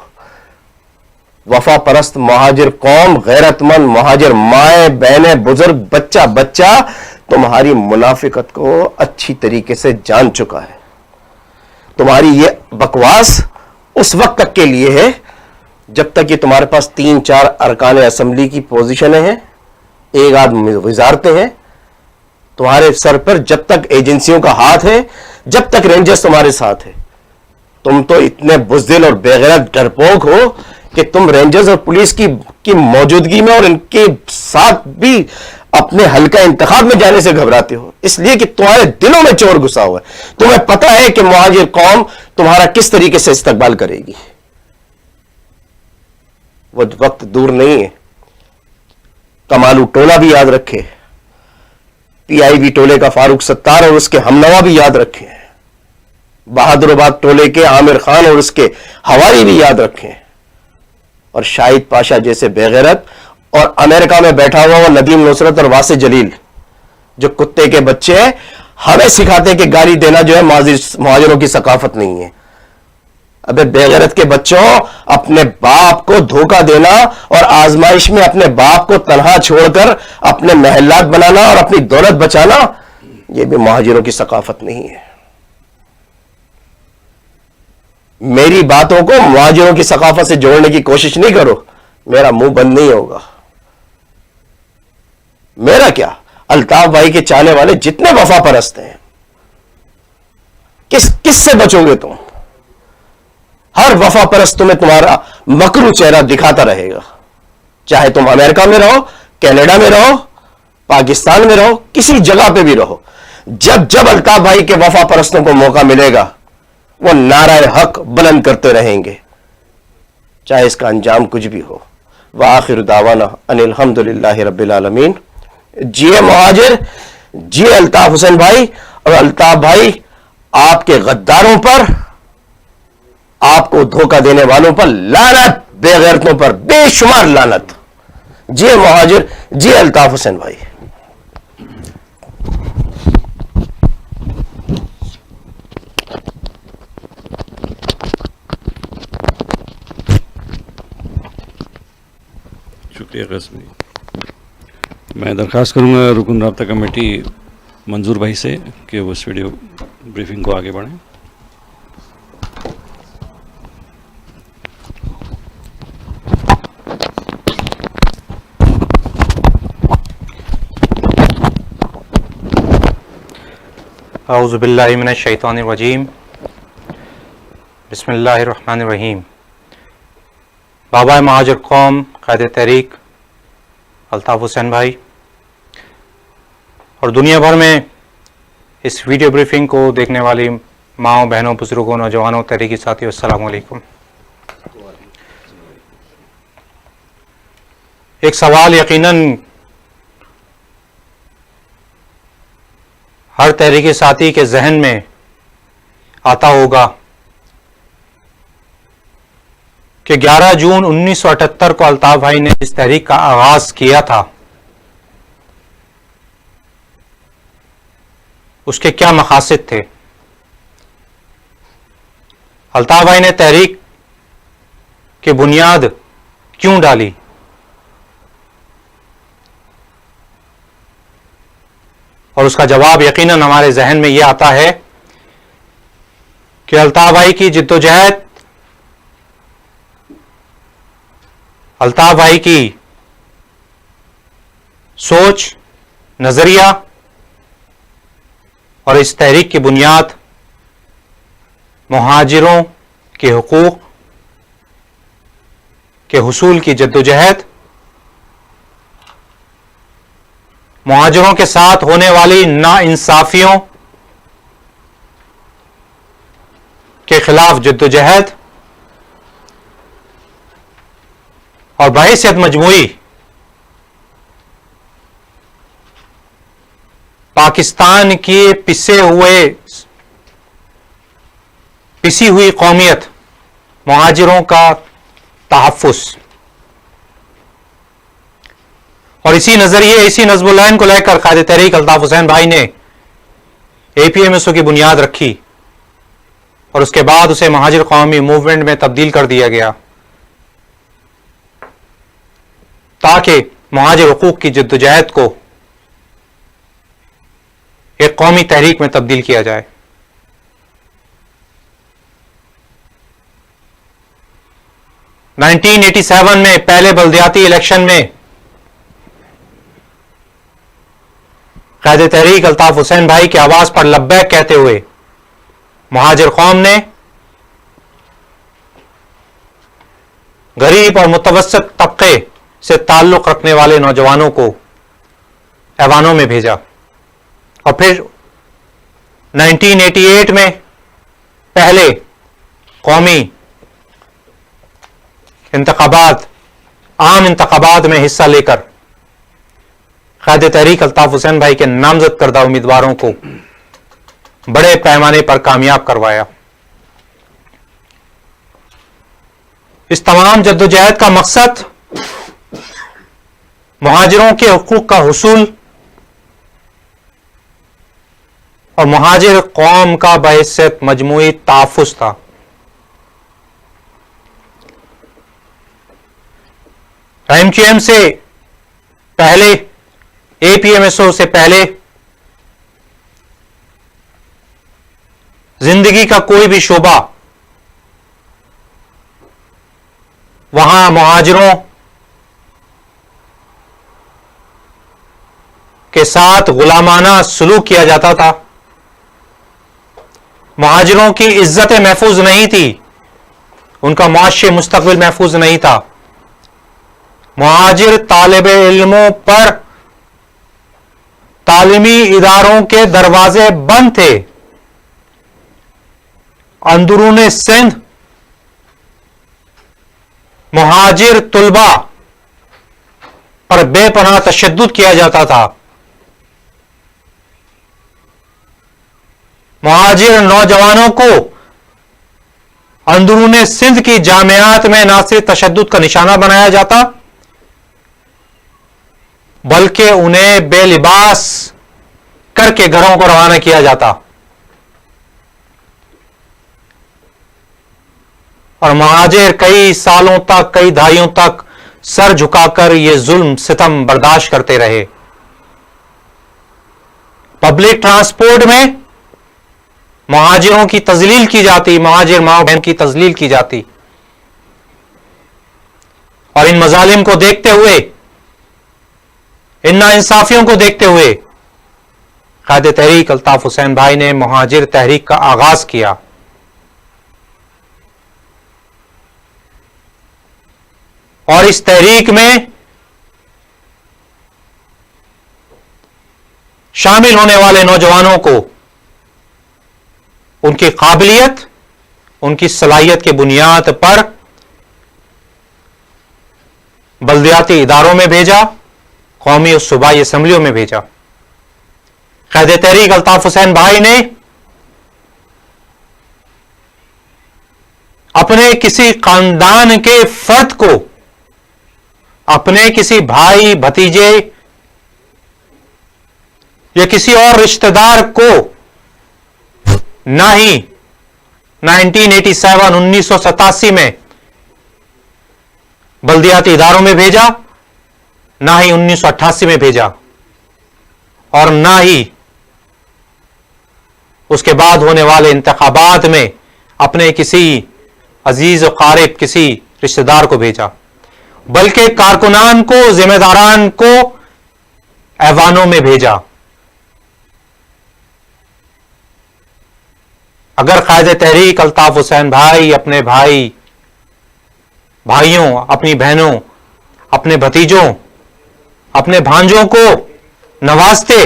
वफा परस्त महाजिर कौम, गैरतमंद महाजिर माए बहनें बुजुर्ग बच्चा बच्चा तुम्हारी मुनाफिकत को अच्छी तरीके से जान चुका है। तुम्हारी ये बकवास उस वक्त तक के लिए है जब तक ये तुम्हारे पास 3-4 अरकान असेंबली की पोजीशनें हैं, एक आध वजारतें हैं तुम्हारे सर पर, जब तक एजेंसियों का हाथ है, जब तक रेंजर्स तुम्हारे साथ है। तुम तो इतने बुज़दिल और बेगैरत डरपोक हो कि तुम रेंजर्स और पुलिस की मौजूदगी में और इनके साथ भी अपने हल्का इंतखाब में जाने से घबराते हो, इसलिए कि तुम्हारे दिलों में चोर घुसा हुआ है। तुम्हें पता है कि मुहाजिर कौम तुम्हारा किस तरीके से इस्तकबाल करेगी। वो वक्त दूर नहीं है, कमालू टोला भी याद रखे, पीआईबी टोले का फारूक सत्तार और उसके हमनवा भी याद रखे, बहादुराबाद टोले के आमिर खान और उसके हवारी भी याद रखें, और शाहिद पाशा जैसे बेगैरत और अमेरिका में बैठा हुआ वो नदीम नुसरत और वासे जलील जो कुत्ते के बच्चे हैं, हमें सिखाते कि गाली देना जो है मुहाजिरों की सकाफत नहीं है। अबे बेगैरत के बच्चों, अपने बाप को धोखा देना और आजमाइश में अपने बाप को तनहा छोड़कर अपने महलात बनाना और अपनी दौलत बचाना, यह भी मुहाजिरों की सकाफत नहीं है। मेरी बातों को मुहाजिरों की सकाफत से जोड़ने की कोशिश नहीं करो, मेरा मुंह बंद नहीं होगा। मेरा क्या, अल्ताफ भाई के चाहने वाले जितने वफा परस्त हैं, किससे बचोगे तुम? हर वफा परस्त तुम्हें तुम्हारा मकरू चेहरा दिखाता रहेगा, चाहे तुम अमेरिका में रहो, कनाडा में रहो, पाकिस्तान में रहो, किसी जगह पे भी रहो। जब जब अल्ताफ भाई के वफा परस्तों को मौका मिलेगा वो नाराए हक बुलंद करते रहेंगे, चाहे इसका अंजाम कुछ भी हो। व आखिर दावाना अनिल हम्दुलिल्लाहि रब्बिल आलमीन। जिए मुहाजिर, जिए अल्ताफ हुसैन भाई, और अल्ताफ भाई आपके गद्दारों पर, आपको धोखा देने वालों पर लानत, बेगैरतों पर बेशुमार लानत। जिए मुहाजिर, जिए अल्ताफ हुसैन भाई। शुक्रिया क़स्मी। मैं दरख्वास्त करूंगा रुकन राब्ता कमेटी मंजूर भाई से कि वो इस वीडियो ब्रीफिंग को आगे बढ़ें। औज़ु बिल्लाहि मिनश शैतानिर रजीम, बिस्मिल्लाहिर रहमानिर रहीम। बाबा महाजिर कौम क़ायदे तहरीक अल्ताफ हुसैन भाई और दुनिया भर में इस वीडियो ब्रीफिंग को देखने वाली माओ बहनों बुजुर्गों नौजवानों तहरीकी साथियों, अस्सलामु अलैकुम। एक सवाल यकीनन हर तहरीकी साथी के जहन में आता होगा कि 11 जून 1978 को अल्ताफ भाई ने इस तहरीक का आगाज किया था, उसके क्या मकासद थे? अल्ताफ भाई ने तहरीक की बुनियाद क्यों डाली? और उसका जवाब यकीनन हमारे जहन में यह आता है कि अल्ताफ भाई की जिद्दोजहद, अल्ताफ भाई की सोच, नजरिया और इस तहरीक की बुनियाद मुहाजिरों के हुकूक के हुसूल की जद्दोजहद, मुहाजिरों के साथ होने वाली नाइंसाफियों के खिलाफ जद्दोजहद और बहैसियत मजमूई पाकिस्तान की पिसी हुई कौमियत मुहाजिरों का तहफ़्फ़ुज़, और इसी नजरिए, इसी नज़्मुल-ऐन को लेकर क़ायद तहरीक अल्ताफ हुसैन भाई ने APMSO की बुनियाद रखी और उसके बाद उसे मुहाजिर कौमी मूवमेंट में तब्दील कर दिया गया ताकि मुहाजिर हुकूक की जद्दोजहद को एक कौमी तहरीक में तब्दील किया जाए। – 1987 में पहले बल्दियाती इलेक्शन में क़ायद तहरीक अल्ताफ हुसैन भाई की आवाज पर लब्बैक कहते हुए मुहाजिर कौम ने गरीब और मुतवस्सित तबके से ताल्लुक रखने वाले नौजवानों को ऐवानों में भेजा और फिर 1988 में पहले कौमी इंतखाबात, आम इंतखाबात में हिस्सा लेकर क़ायद तहरीक अल्ताफ हुसैन भाई के नामजद करदा उम्मीदवारों को बड़े पैमाने पर कामयाब करवाया। इस तमाम जद्दोजहद का मकसद मुहाजिरों के हुकूक का हुसूल और मुहाजिर कौम का बहैसियत मजमूई तहफ़्फ़ुज़ था। MQM से पहले, APMSO से पहले जिंदगी का कोई भी शोबा वहां मुहाजिरों के साथ गुलामाना सलूक किया जाता था। मुहाजिरों की इज्जतें महफूज नहीं थी, उनका मुआशी मुस्तकबिल महफूज नहीं था। मुहाजिर तालिब इल्मों पर तालीमी इदारों के दरवाजे बंद थे। अंदरूने सिंध मुहाजिर तुलबा पर बेपनाह तशद्दुद किया जाता था। मुहाजिर नौजवानों को अंदरूने सिंध की जामियात में न सिर्फ तशद्दुद का निशाना बनाया जाता बल्कि उन्हें बेलिबास करके घरों को रवाना किया जाता और मुहाजिर कई सालों तक, कई दहाइयों तक सर झुकाकर यह जुल्म सितम बर्दाश्त करते रहे। पब्लिक ट्रांसपोर्ट में मुहाजिरों की तजलील की जाती, मुहाजिर माँ बहन की तजलील की जाती और इन मजालिम को देखते हुए, इन नाइंसाफियों को देखते हुए क़ायद तहरीक अल्ताफ हुसैन भाई ने मुहाजिर तहरीक का आगाज किया। और इस तहरीक में शामिल होने वाले नौजवानों को उनकी काबिलियत, उनकी सलाहियत की बुनियाद पर बल्दियाती इदारों में भेजा, कौमी और सूबाई असम्बलियों में भेजा। क़ायद तहरीक अल्ताफ हुसैन भाई ने अपने किसी खानदान के फर्द को, अपने किसी भाई भतीजे या किसी और रिश्तेदार को ना ही 1987 में बल्दियाती इदारों में भेजा, ना ही 1988 में भेजा और ना ही उसके बाद होने वाले इंतखाबात में अपने किसी अजीज व कारिब किसी रिश्तेदार को भेजा, बल्कि कारकुनान को, जिम्मेदारान को ऐवानों में भेजा। अगर कायदे तहरीक अल्ताफ हुसैन भाई अपने भाइयों, अपनी बहनों, अपने भतीजों, अपने भांजों को नवाजते,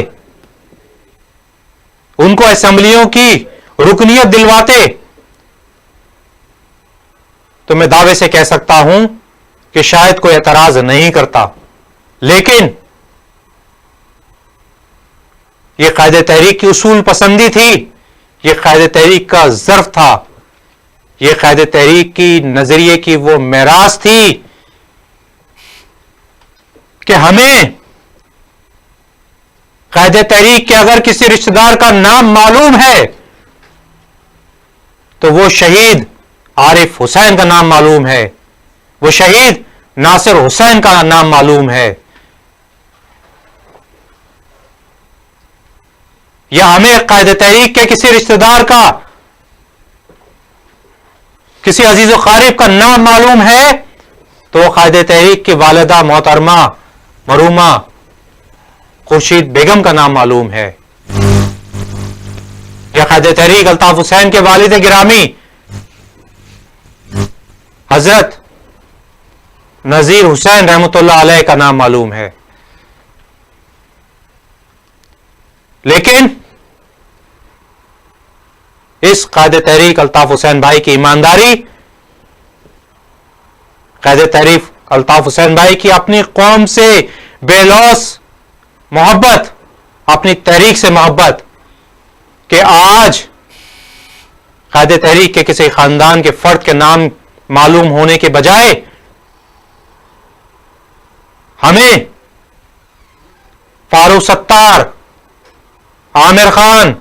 उनको असेंबलियों की रुकनियत दिलवाते, तो मैं दावे से कह सकता हूं कि शायद कोई एतराज नहीं करता। लेकिन यह कायदे तहरीक की उसूल पसंदी थी, यह कायदे तहरीक का ज़र्फ था, यह कायदे तहरीक की नजरिए की वो मेरास थी कि हमें कायदे तहरीक के अगर किसी रिश्तेदार का नाम मालूम है तो वो शहीद आरिफ हुसैन का नाम मालूम है, वो शहीद नासिर हुसैन का नाम मालूम है, या हमें कायदे तहरीक के किसी रिश्तेदार का, किसी अजीज व कारिब का नाम मालूम है तो वो कायदे तहरीक की वालिदा मोहतरमा मरूमा खुर्शीद बेगम का नाम मालूम है, या कायदे तहरीक अल्ताफ हुसैन के वालिद गिरामी हजरत नजीर हुसैन रहमतुल्लाह अलैह का नाम मालूम है। लेकिन इस कायदे तहरीक अल्ताफ हुसैन भाई की ईमानदारी, कायदे तहरीक अल्ताफ हुसैन भाई की अपनी कौम से बेलौस मोहब्बत, अपनी तहरीक से मोहब्बत, कि आज कायदे तहरीक के किसी खानदान के फर्द के नाम मालूम होने के बजाय हमें फारूक सत्तार, आमिर खान,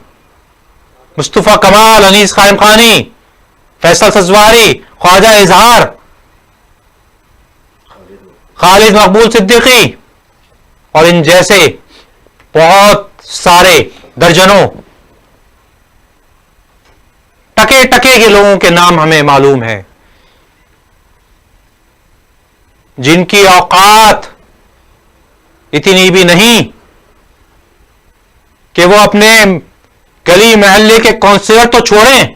मुस्तफा कमाल, अनीस कायम खानी, फैसल सजवारी, ख्वाजा इजहार, खालिद मकबूल सिद्दीकी और इन जैसे बहुत सारे दर्जनों टके टके के लोगों के नाम हमें मालूम है, जिनकी औकात इतनी भी नहीं कि वो अपने गली मोहल्ले के काउंसिलर तो छोड़ें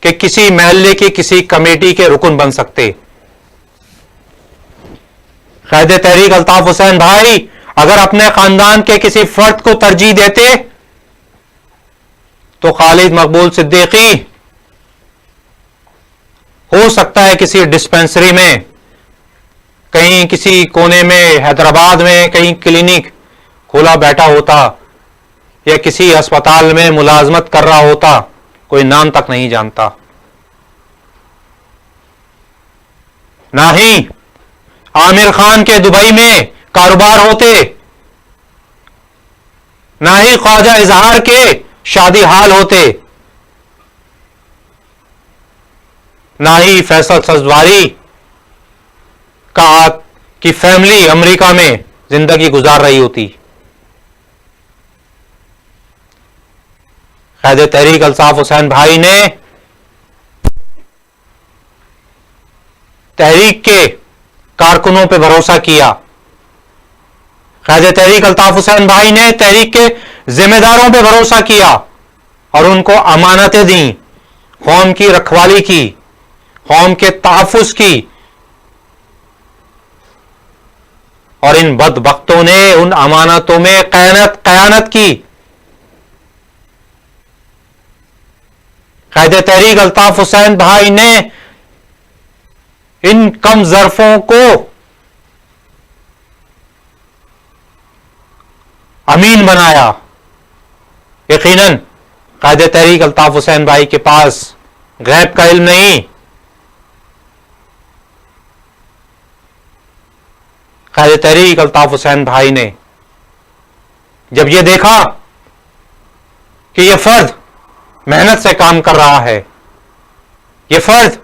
कि किसी मोहल्ले की किसी कमेटी के रुकन बन सकते। कायदे तहरीक अल्ताफ हुसैन भाई अगर अपने खानदान के किसी फर्द को तरजीह देते तो खालिद मकबूल सिद्दीकी हो सकता है किसी डिस्पेंसरी में, कहीं किसी कोने में हैदराबाद में कहीं क्लिनिक खोला बैठा होता या किसी अस्पताल में मुलाजमत कर रहा होता, कोई नाम तक नहीं जानता। ना ही आमिर खान के दुबई में कारोबार होते, ना ही ख्वाजा इजहार के शादी हाल होते, ना ही फैसल सजवारी की फैमिली अमेरिका में जिंदगी गुजार रही होती। कायदे तहरीक अल्ताफ हुसैन भाई ने तहरीक के कारकुनों पर भरोसा किया, कायदे तहरीक अल्ताफ हुसैन भाई ने तहरीक के जिम्मेदारों पर भरोसा किया और उनको अमानतें दी, कौम की रखवाली की, कौम के तहफ़्फ़ुज़ की, और इन बदबख्तों ने उन अमानतों में कयानत की। कायदे तहरीक अल्ताफ हुसैन भाई ने इन कम ज़र्फ़ों को अमीन बनाया। यकीनन कायदे तहरीक अल्ताफ हुसैन भाई के पास गैब का इल्म नहीं, कायदे तहरीक अल्ताफ हुसैन भाई ने जब यह देखा कि यह फर्द मेहनत से काम कर रहा है, यह फर्द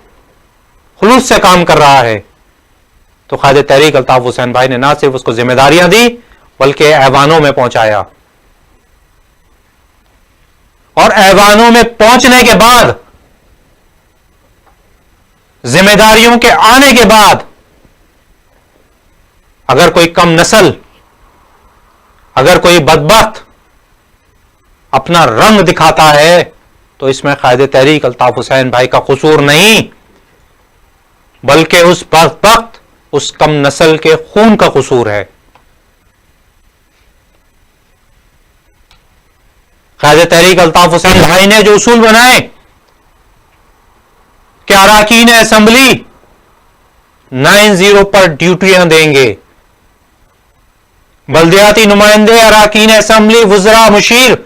खुलूस से काम कर रहा है, तो कायदे तहरीक अल्ताफ हुसैन भाई ने ना सिर्फ उसको जिम्मेदारियां दी बल्कि ऐवानों में पहुंचाया। और ऐवानों में पहुंचने के बाद, जिम्मेदारियों के आने के बाद, अगर कोई कम नस्ल, अगर कोई बदबख्त अपना रंग दिखाता है, तो इसमें कायदे तहरीक अल्ताफ हुसैन भाई का कसूर नहीं, बल्कि उस बदबख्त, उस कम नस्ल के खून का कसूर है। कायदे तहरीक अल्ताफ हुसैन भाई ने जो उसूल बनाए कि अरकान असेंबली 9-0 पर ड्यूटियां देंगे, बल्दियाती नुमाइंदे अरकान असेंबली वुज़रा मुशीर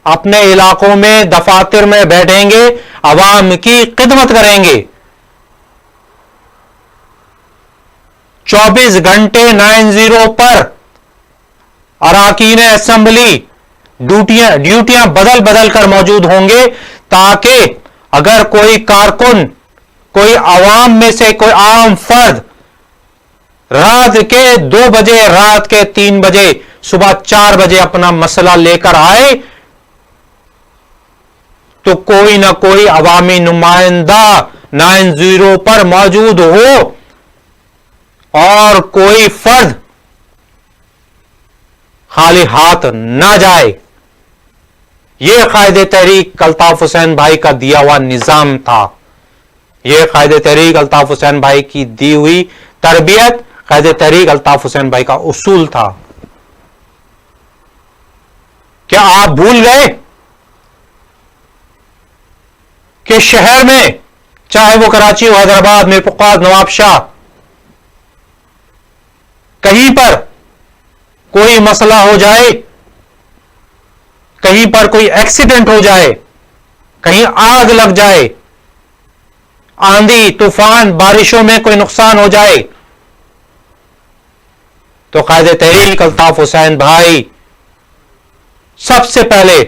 अपने इलाकों में दफातर में बैठेंगे, अवाम की खिदमत करेंगे, 24 घंटे 9-0 पर अरकान असेंबली ड्यूटियां बदल बदल कर मौजूद होंगे, ताकि अगर कोई कारकुन, कोई अवाम में से कोई आम फर्द रात के 2 बजे, रात के 3 बजे, सुबह 4 बजे अपना मसला लेकर आए, तो कोई ना कोई अवामी नुमाइंदा 9-0 पर मौजूद हो और कोई फर्द खाली हाथ ना जाए। यह कायदे तहरीक अल्ताफ हुसैन भाई का दिया हुआ निजाम था, यह कायदे तहरीक अल्ताफ हुसैन भाई की दी हुई तरबियत, कायदे तहरीक अल्ताफ हुसैन भाई का उसूल था। क्या आप भूल गए कि शहर में, चाहे वो कराची हो, हैदराबाद, मीरपुर, नवाबशाह, कहीं पर कोई मसला हो जाए, कहीं पर कोई एक्सीडेंट हो जाए, कहीं आग लग जाए, आंधी तूफान बारिशों में कोई नुकसान हो जाए, तो कायदे तहरीक अल्ताफ हुसैन भाई सबसे पहले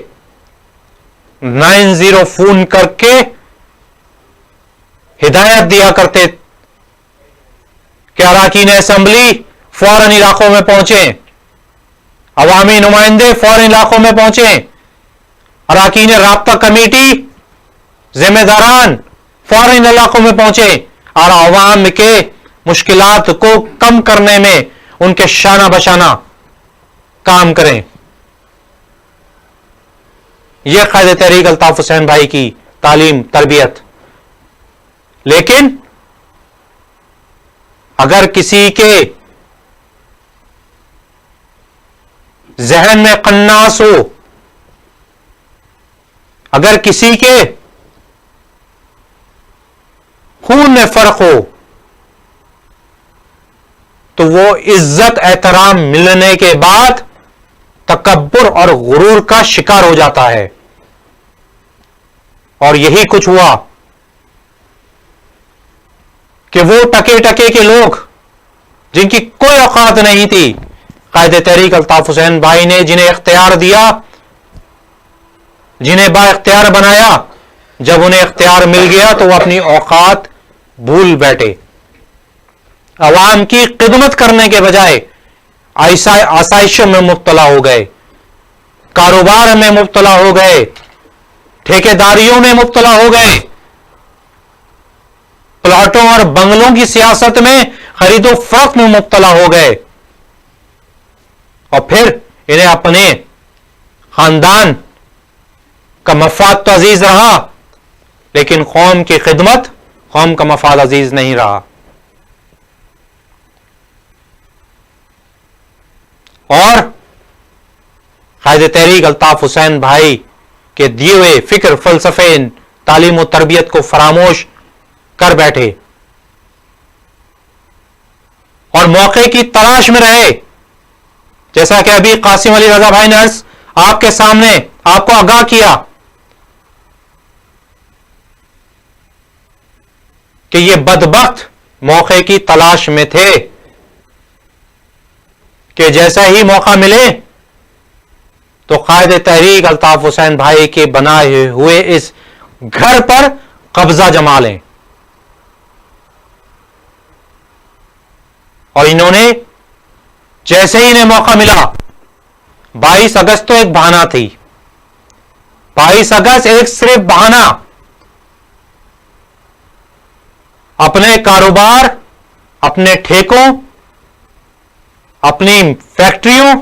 9-0 फोन करके हिदायत दिया करते कि अरकान असेंबली फौरन इलाकों में पहुंचे, अवामी नुमाइंदे फौरन इलाकों में पहुंचे, अरकान राब्ता कमेटी जिम्मेदारान फौरन इलाकों में पहुंचे और अवाम के मुश्किलात को कम करने में उनके शाना बशाना काम करें। यह कायदे तहरीक अल्ताफ हुसैन भाई की तालीम, तरबियत। लेकिन अगर किसी के जहन में कन्नास हो, अगर किसी के खून में फर्क हो, तो वो इज्जत एहतराम मिलने के बाद तकब्बुर और गुरूर का शिकार हो जाता है। और यही कुछ हुआ कि वो टके टके के लोग जिनकी कोई औकात नहीं थी, कायदे तहरीक अल्ताफ हुसैन भाई ने जिन्हें इख्तियार दिया, जिन्हें बाइख्तियार बनाया, जब उन्हें इख्तियार मिल गया तो वो अपनी औकात भूल बैठे। अवाम की खिदमत करने के बजाय आसाइशों में मुब्तला हो गए, कारोबार में मुब्तला हो गए, ठेकेदारियों में मुब्तला हो गए, प्लाटों और बंगलों की सियासत में खरीदो फरोख्त में मुब्तला हो गए। और फिर इन्हें अपने खानदान का मफाद तो अजीज रहा, लेकिन कौम की खिदमत, कौम का मफाद अजीज नहीं रहा। और कायदे तहरीक अल्ताफ हुसैन भाई के दिए हुए फिक्र, फलसफे, तालीम और तरबियत को फरामोश कर बैठे और मौके की तलाश में रहे। जैसा कि अभी कासिम अली रजा भाई ने आपके सामने आपको आगाह किया कि ये बदबख्त मौके की तलाश में थे कि जैसा ही मौका मिले तो कायदे तहरीक अल्ताफ हुसैन भाई के बनाए हुए इस घर पर कब्जा जमा लें। और इन्होंने जैसे ही इन्हें मौका मिला, 22 अगस्त तो एक बहाना थी, 22 अगस्त एक सिर्फ बहाना, अपने कारोबार, अपने ठेकों, अपनी फैक्ट्रियों,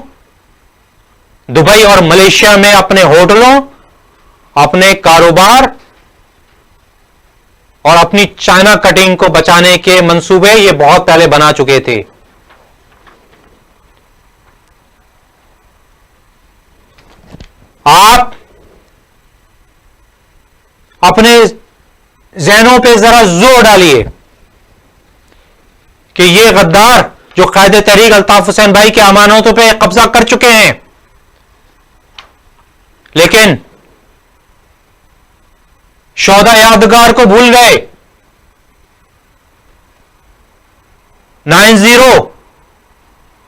दुबई और मलेशिया में अपने होटलों, अपने कारोबार और अपनी चाइना कटिंग को बचाने के मंसूबे ये बहुत पहले बना चुके थे। आप अपने जहनों पे जरा जोर डालिए कि ये गद्दार जो कायदे तहरीक अल्ताफ हुसैन भाई के अमानतों पे कब्जा कर चुके हैं, लेकिन शोहदा यादगार को भूल गए, 90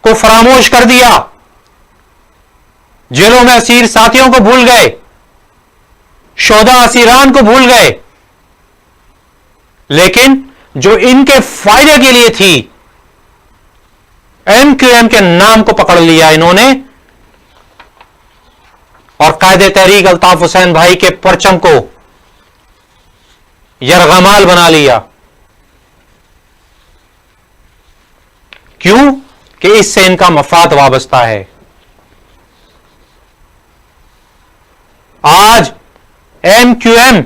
को फरामोश कर दिया, जेलों में असीर साथियों को भूल गए, शोहदा असीरान को भूल गए, लेकिन जो इनके फायदे के लिए थी MQM के नाम को पकड़ लिया इन्होंने और कायदे तहरीक अल्ताफ हुसैन भाई के परचम को यरगमाल बना लिया। क्यों? कि इससे इनका मफाद वाबस्ता है। आज MQM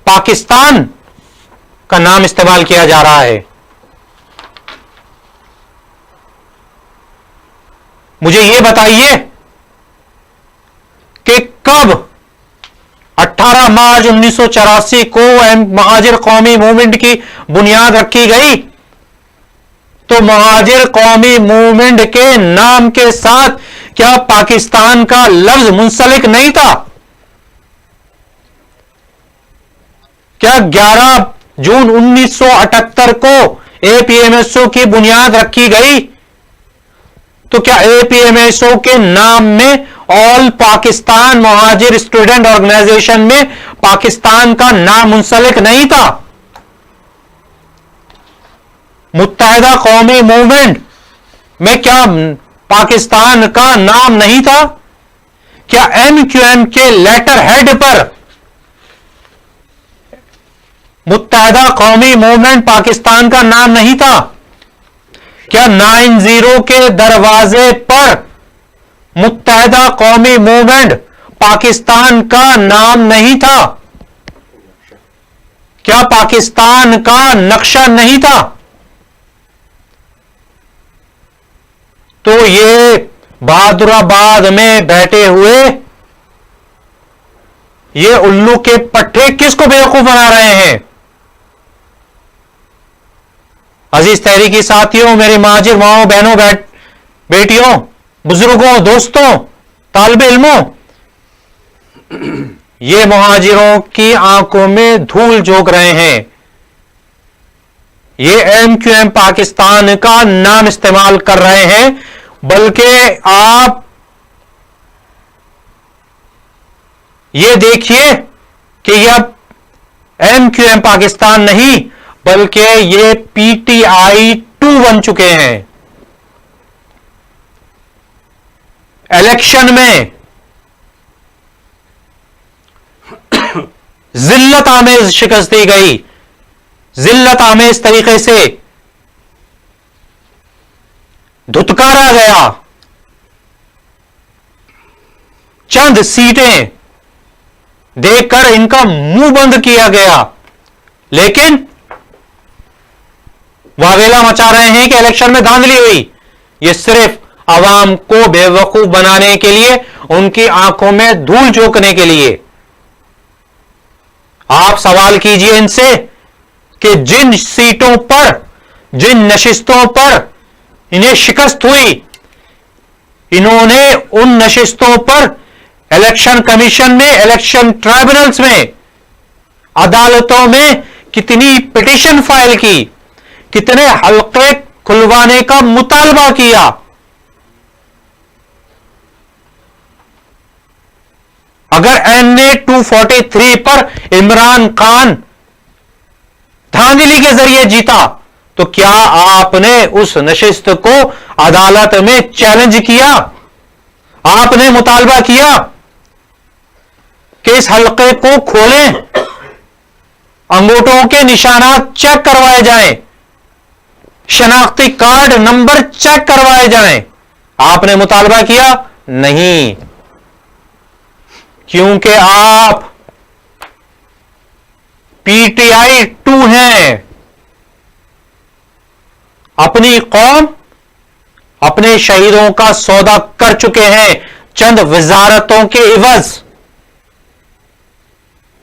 पाकिस्तान का नाम इस्तेमाल किया जा रहा है। मुझे यह बताइए कि कब 18 मार्च 1984 को महाजिर कौमी मूवमेंट की बुनियाद रखी गई, तो महाजिर कौमी मूवमेंट के नाम के साथ क्या पाकिस्तान का लफ्ज मुंसलिक नहीं था? क्या 11 जून 1978 को APMSO की बुनियाद रखी गई, तो क्या APMSO के नाम में all Pakistan Muhajir student organisation में पाकिस्तान का नाम मुंसलिक नहीं था? मुत्तहिदा कौमी मूवमेंट में क्या पाकिस्तान का नाम नहीं था? क्या MQM के लेटर हेड पर मुत्तहिदा कौमी मूवमेंट पाकिस्तान का नाम नहीं था? क्या 90 के दरवाजे पर मुत्तहिदा कौमी मूवमेंट पाकिस्तान का नाम नहीं था? क्या पाकिस्तान का नक्शा नहीं था? तो ये बहादुराबाद में बैठे हुए ये उल्लू के पट्टे किसको बेवकूफ बना रहे हैं? अजीज तहरीकी साथियों, मेरी महाजिर माओ, बहनों, बेटियों, बुजुर्गों, दोस्तों, तालिब इल्मों, ये मुहाजिरों की आंखों में धूल झोंक रहे हैं। ये MQM पाकिस्तान का नाम इस्तेमाल कर रहे हैं, बल्कि आप ये देखिए कि यह MQM पाकिस्तान नहीं बल्कि ये PTI 2 बन चुके हैं। इलेक्शन में जिल्लत आमेज शिकस्त दी गई, जिल्लत आमेज तरीके से धुतकारा गया, चंद सीटें देकर इनका मुंह बंद किया गया, लेकिन वावेला मचा रहे हैं कि इलेक्शन में धांधली हुई। यह सिर्फ आवाम को बेवकूफ बनाने के लिए, उनकी आंखों में धूल झोंकने के लिए। आप सवाल कीजिए इनसे कि जिन सीटों पर, जिन नशिस्तों पर इन्हें शिकस्त हुई, इन्होंने उन नशिस्तों पर इलेक्शन कमीशन में, इलेक्शन ट्राइब्यूनल्स में, अदालतों में कितनी पिटीशन फाइल की, कितने हल्के खुलवाने का मुतालबा किया। अगर NA 243 पर इमरान खान धांधली के जरिए जीता, तो क्या आपने उस नशिस्त को अदालत में चैलेंज किया? आपने मुतालबा किया कि इस हल्के को खोलें, अंगूठों के निशानात चेक करवाए जाएं, शनाख्ती कार्ड नंबर चेक करवाए जाएं। आपने मुतालबा किया? नहीं, क्योंकि आप पीटीआई 2 हैं। अपनी कौम, अपने शहीदों का सौदा कर चुके हैं चंद वजारतों के इवज।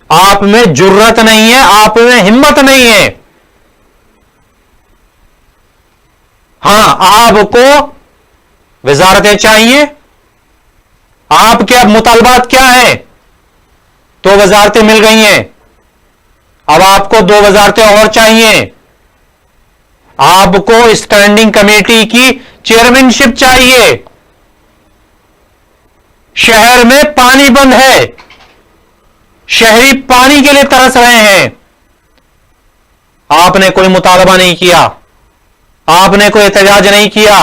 आप में जुर्रत नहीं है, आप में हिम्मत नहीं है। हां, आपको वजारतें चाहिए, आपके अब मुतालबात क्या है? तो वजारतें मिल गई हैं, अब आपको 2 वजारतें और चाहिए। आपको स्टैंडिंग कमेटी की चेयरमैनशिप चाहिए। शहर में पानी बंद है, शहरी पानी के लिए तरस रहे हैं। आपने कोई मुतालबा नहीं किया, आपने कोई एहतजाज नहीं किया।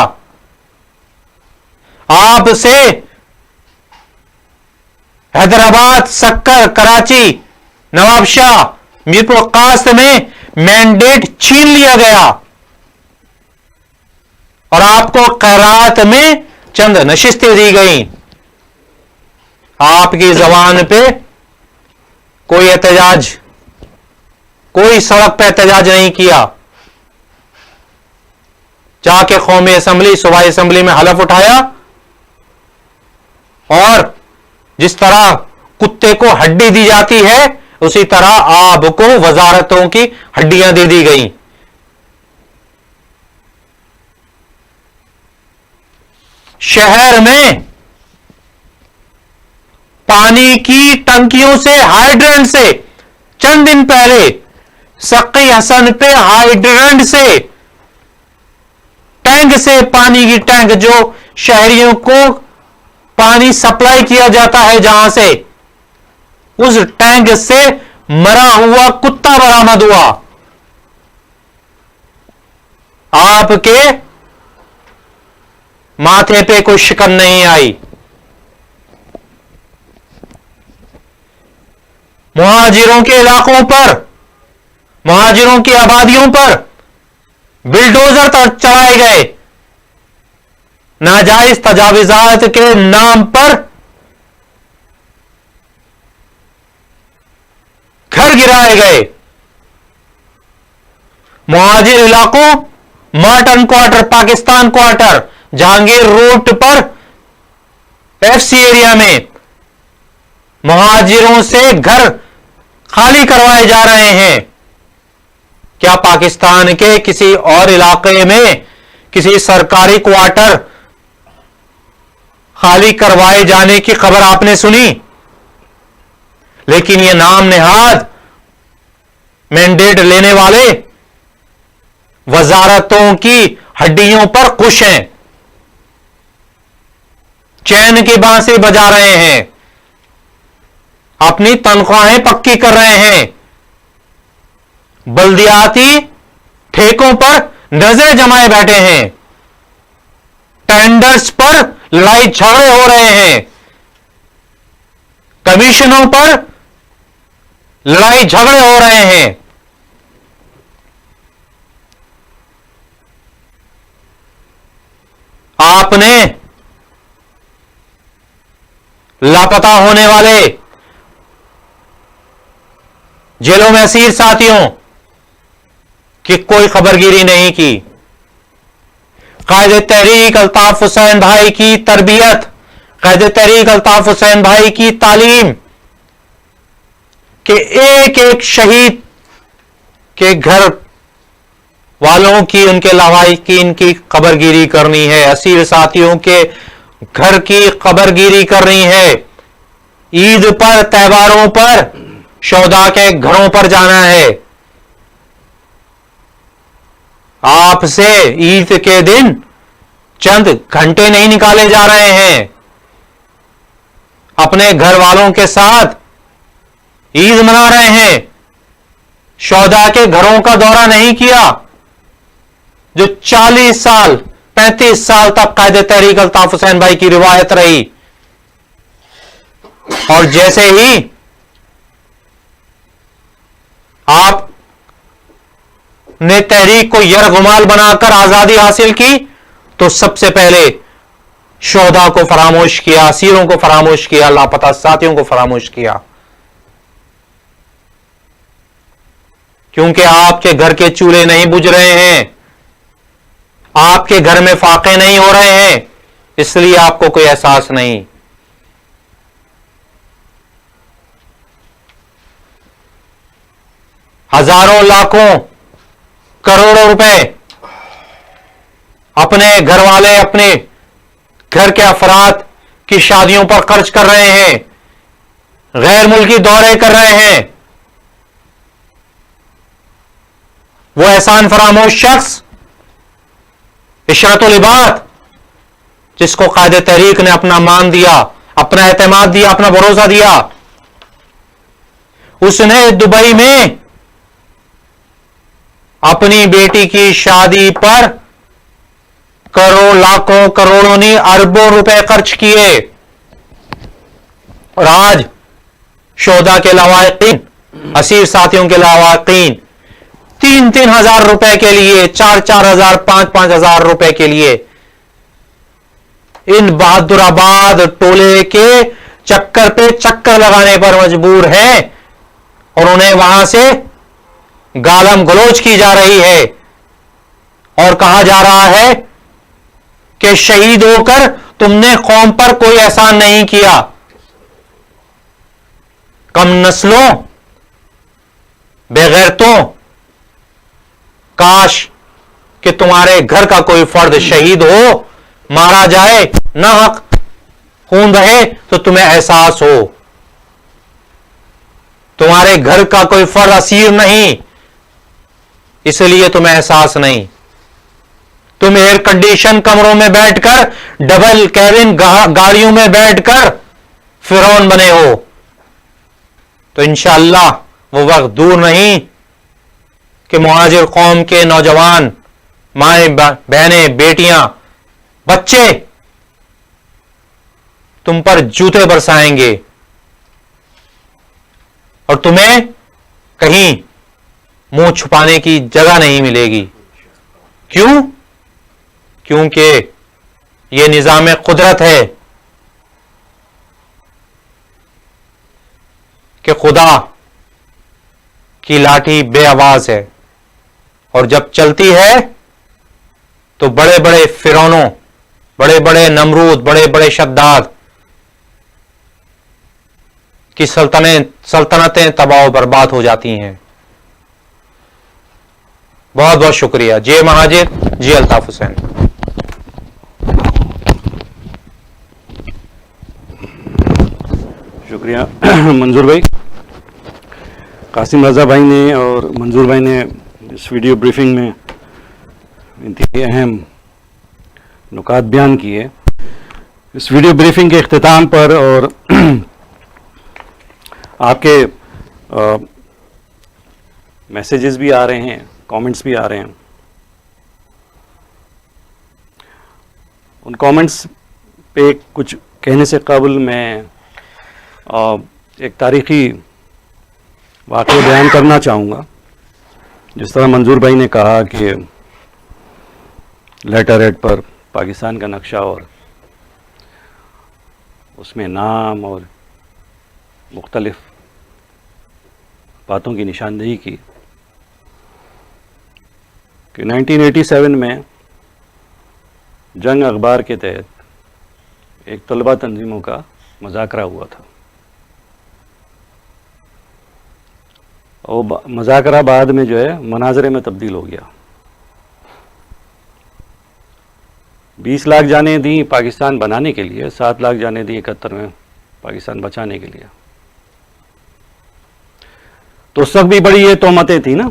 आपसे हैदराबाद, सक्कर, कराची, नवाबशाह, मीरपुर कास्त में मैंडेट छीन लिया गया और आपको खैरात में चंद नशिस्तें दी गई। आपकी जबान पे कोई एहतजाज, कोई सड़क पे एहतजाज नहीं किया। जाके कौमी असेंबली, सूबाई असेंबली में हलफ उठाया और जिस तरह कुत्ते को हड्डी दी जाती है, उसी तरह आपको वजारतों की हड्डियां दे दी गई। शहर में पानी की टंकियों से, हाइड्रेंट से, चंद दिन पहले सकी हसन पे हाइड्रेंट से, टैंक से, पानी की टैंक जो शहरियों को पानी सप्लाई किया जाता है जहां से, उस टैंक से मरा हुआ कुत्ता बरामद हुआ। आपके माथे पे कोई शिकन नहीं आई। मुहाजिरों के इलाकों पर, मुहाजिरों की आबादियों पर बिल्डोजर चलाए गए, नाजायज तजाविजात के नाम पर घर गिराए गए। मुहाजिर इलाकों, Marton quarter, Pakistan quarter, Jahangir road पर एफसी एरिया में मुहाजिरों से घर खाली करवाए जा रहे हैं। क्या पाकिस्तान के किसी और इलाके में किसी सरकारी क्वार्टर खाली करवाए जाने की खबर आपने सुनी? लेकिन ये नाम नेहाद मैंडेट लेने वाले वजारतों की हड्डियों पर खुश हैं, चैन की बांसुरी बजा रहे हैं, अपनी तनख्वाहें पक्की कर रहे हैं, बल्दियाती ठेकों पर नजरें जमाए बैठे हैं, टेंडर्स पर लड़ाई झगड़े हो रहे हैं, कमीशनों पर लड़ाई झगड़े हो रहे हैं। आपने लापता होने वाले जेलों में असीर साथियों की कोई खबरगिरी नहीं की। कायदे तहरीक अल्ताफ हुसैन भाई की तरबियत, कायदे तहरीक अल्ताफ हुसैन भाई की तालीम के एक एक शहीद के घर वालों की, उनके लवाहिकीन की खबरगिरी करनी है, असीर साथियों के घर की खबरगिरी करनी है। ईद पर, त्योहारों पर शोहदा के घरों पर जाना है। आपसे ईद के दिन चंद घंटे नहीं निकाले जा रहे हैं। अपने घर वालों के साथ ईद मना रहे हैं। शोहदा के घरों का दौरा नहीं किया जो 40 साल 35 साल तक कायदे तहरीक अल्ताफ हुसैन भाई की रिवायत रही। और जैसे ही आप ने तहरीक को यरगुमाल बनाकर आजादी हासिल की तो सबसे पहले शोहदा को फरामोश किया, असीरों को फरामोश किया, लापता साथियों को फरामोश किया। क्योंकि आपके घर के चूल्हे नहीं बुझ रहे हैं, आपके घर में फाके नहीं हो रहे हैं, इसलिए आपको कोई एहसास नहीं। हजारों लाखों करोड़ों रुपए अपने घर वाले, अपने घर के अफराद की शादियों पर खर्च कर रहे हैं, गैर मुल्की दौरे कर रहे हैं। वो एहसान फरामोश शख्स इशरतुल इबाद, जिसको कायदे तहरीक ने अपना मान दिया, अपना एतमाद दिया, अपना भरोसा दिया, उसने दुबई में अपनी बेटी की शादी पर लाखों करोड़ों नहीं अरबों रुपए खर्च किए। और आज शोहदा के लवाकिन, असीर साथियों के लवाकिन 3-3 हजार रुपए के लिए, 4-4 हजार, 5-5 हजार रुपए के लिए इन बहादुराबाद टोले के चक्कर पे चक्कर लगाने पर मजबूर है और उन्हें वहां से गालम गलोच की जा रही है और कहा जा रहा है कि शहीद होकर तुमने कौम पर कोई एहसान नहीं किया। कम नस्लों, बेगैरतों, काश कि तुम्हारे घर का कोई फर्द शहीद हो, मारा जाए, ना हक खून बहे तो तुम्हें एहसास हो। तुम्हारे घर का कोई फर्द असीर नहीं, इसलिए तुम्हें एहसास नहीं। तुम एयर कंडीशन कमरों में बैठकर, डबल कैबिन गाड़ियों में बैठकर फिरौन बने हो। तो इंशाअल्लाह वो वक्त दूर नहीं कि मुहाजिर कौम के नौजवान, माएं, बहनें, बेटियां, बच्चे तुम पर जूते बरसाएंगे और तुम्हें कहीं मुंह छुपाने की जगह नहीं मिलेगी। क्यों? क्योंकि यह निजाम कुदरत है कि खुदा की लाठी बेआवाज है और जब चलती है तो बड़े बड़े फिरौनों, बड़े बड़े नमरूद, बड़े बड़े शद्दाद की सल्तनतें तबाह बर्बाद हो जाती हैं। बहुत बहुत शुक्रिया। जे महाजिर, जी अल्ताफ हुसैन। शुक्रिया मंजूर भाई। कासिम रजा भाई ने और मंजूर भाई ने इस वीडियो ब्रीफिंग में इंतहाई अहम नुकात बयान किए। इस वीडियो ब्रीफिंग के इख्तिताम पर और आपके मैसेजेस भी आ रहे हैं, कमेंट्स भी आ रहे हैं। उन कमेंट्स पे कुछ कहने से कबल मैं एक तारीख़ी वाक़या बयान करना चाहूँगा। जिस तरह मंजूर भाई ने कहा कि लेटर हेड पर पाकिस्तान का नक्शा और उसमें नाम और मुख्तलिफ बातों की निशानदेही की कि 1987 में जंग अखबार के तहत एक तलबा तंजीमों का मुज़ाकरा हुआ था और मुज़ाकरा बाद में जो है मनाजरे में तब्दील हो गया। 20 लाख जानें दी पाकिस्तान बनाने के लिए, 7 लाख जानें दी 71 में पाकिस्तान बचाने के लिए। तो उस वक्त भी बड़ी ये तोहमतें थी ना।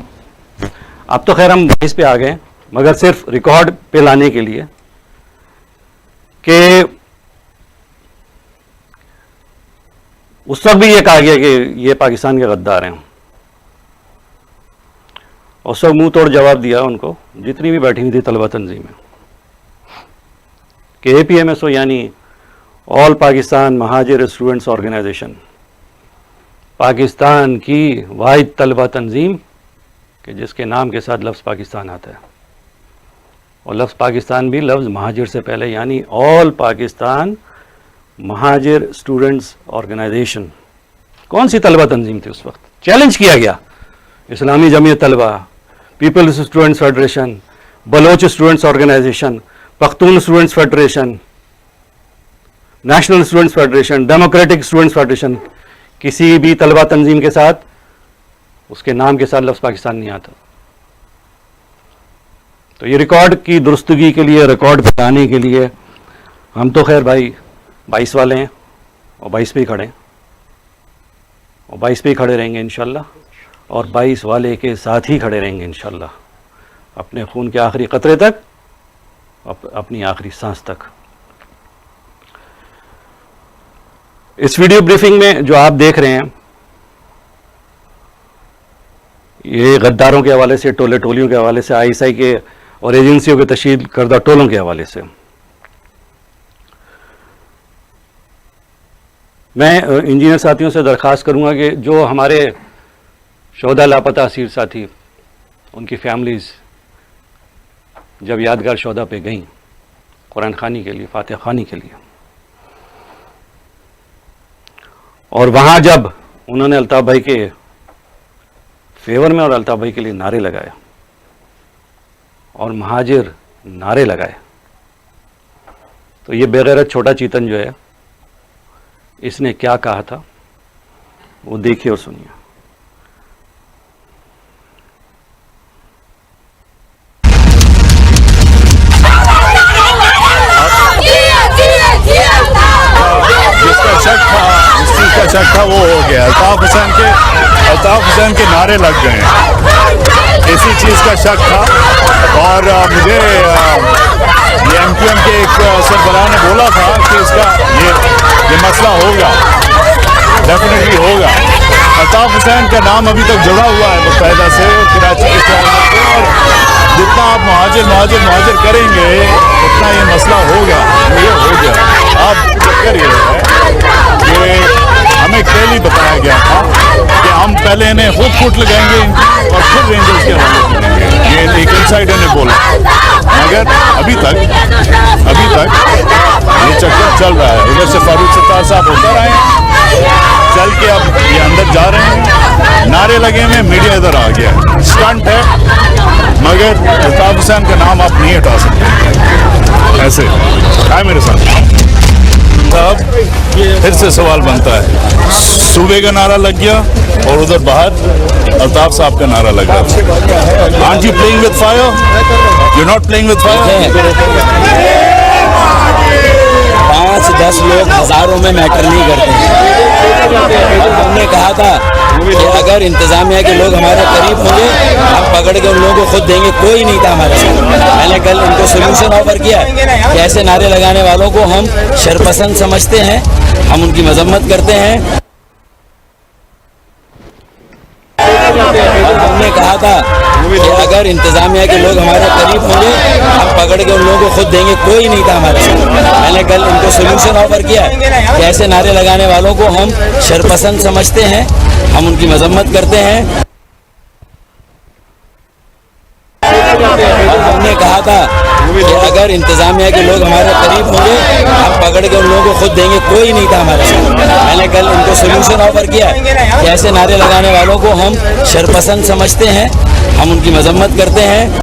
अब तो खैर हम इस पे आ गए, मगर सिर्फ रिकॉर्ड पे लाने के लिए कि उस वक्त भी ये कहा गया कि ये पाकिस्तान के गद्दार हैं। उस वक्त मुंह तोड़ जवाब दिया उनको जितनी भी बैठी हुई थी तलबा तंजीमें कि APMSO यानी all Pakistan Mohajir students organization Pakistan की वाहिद तलबा तंजीम कि जिसके नाम के साथ लफ्ज़ पाकिस्तान आता है, और लफ्ज़ पाकिस्तान भी लफ्ज़ महाजिर से पहले, यानी all Pakistan Mohajir students organisation. कौन सी तलबा तंजीम थी उस वक्त? चैलेंज किया गया। Islami Jamiat Talaba, People's Students Federation, Baloch Students Organisation, Pakhtun Students Federation, National Students Federation, Democratic Students Federation, किसी भी तलबा तंजीम के साथ उसके नाम के साथ लफ्ज़ पाकिस्तान नहीं आता। तो ये रिकॉर्ड की दुरुस्तगी के लिए, रिकॉर्ड बताने के लिए, हम तो खैर भाई 22 वाले हैं और 22 पे ही खड़े हैं और 22 पे ही खड़े रहेंगे इंशाल्लाह, और 22 वाले के साथ ही खड़े रहेंगे इंशाल्लाह, अपने खून के आखिरी कतरे तक, अपनी आखिरी सांस तक। इस वीडियो ब्रीफिंग में जो आप देख रहे हैं, ये गद्दारों के हवाले से, टोले टोलियों के हवाले से, ISI के और एजेंसियों के तशकील करदा टोलों के हवाले से। मैं इंजीनियर साथियों से दरख्वास्त करूंगा कि जो हमारे शोहदा लापता असीर साथी, उनकी फैमिलीज़ जब यादगार शोहदा पे गईं कुरान खानी के लिए, फातिहा खानी के लिए, और वहाँ जब उन्होंने अल्ताफ़ भाई के फेवर में और अल्ताफ़ भाई के लिए नारे लगाए और महाजिर नारे लगाए, तो ये बेगैरत छोटा चीतन जो है, इसने क्या कहा था वो देखिए और सुनिए। जिसका शक था, जिस चीज का शक था वो हो गया। अल्ताफ हुसैन के नारे लग गए हैं, इसी चीज का शक था। और मुझे ये MQM के एक सरबराह ने बोला था कि इसका ये मसला होगा, डेफिनेटली होगा। अल्ताफ हुसैन का नाम अभी तक जुड़ा हुआ है मुत्तहिदा से और कराची के शहर से, और जितना आप मुहाजिर करेंगे उतना ये मसला होगा, ये हो गया। अब चक्कर ये है कि हमें पहले बताया गया था कि हम पहले इन्हें खुद फुट लगाएंगे और फिर रेंजर्स के हवाले करेंगे, ये एक इनसाइडर ने बोला। मगर अभी तक ये चक्कर चल रहा है। उधर से फारूक सत्तार साहब उतर आए, चल के अब ये अंदर जा रहे हैं, नारे लगे हुए, मीडिया इधर आ गया। स्टंट है, मगर अल्ताफ हुसैन का नाम आप नहीं हटा सकते ऐसे। है मेरे साथ साहब, फिर से सवाल बनता है, सूबे का नारा लग गया और उधर बाहर अल्ताफ साहब का नारा लग रहा है। Aunt you playing with fire? You not playing with fire? 5-10 लोग हजारों में मैटर नहीं करते। हमने कहा था कि अगर इंतजामिया के लोग हमारे करीब होंगे, हम पकड़ के उन लोगों को खुद देंगे। कोई नहीं था हमारे साथ। मैंने कल इनको सोल्यूशन ऑफर किया कि ऐसे नारे लगाने वालों को हम शरपसंद समझते हैं, हम उनकी मजम्मत करते हैं। हमने कहा था कि अगर इंतजामिया के लोग हमारे करीब होंगे, हम पकड़ के उन लोगों को खुद देंगे। कोई नहीं था हमारे साथ। मैंने कल इनको सोल्यूशन ऑफर किया कि ऐसे नारे लगाने वालों को हम शरपसंद समझते हैं, हम उनकी मजम्मत करते हैं। हमने कहा था कि अगर इंतजामिया के लोग हमारे करीब होंगे, हम पकड़ के उन लोगों को खुद देंगे। कोई नहीं था हमारे साथ। मैंने कल इनको सोल्यूशन ऑफर किया कि ऐसे नारे लगाने वालों को हम शरपसंद समझते हैं, हम उनकी मजम्मत करते हैं।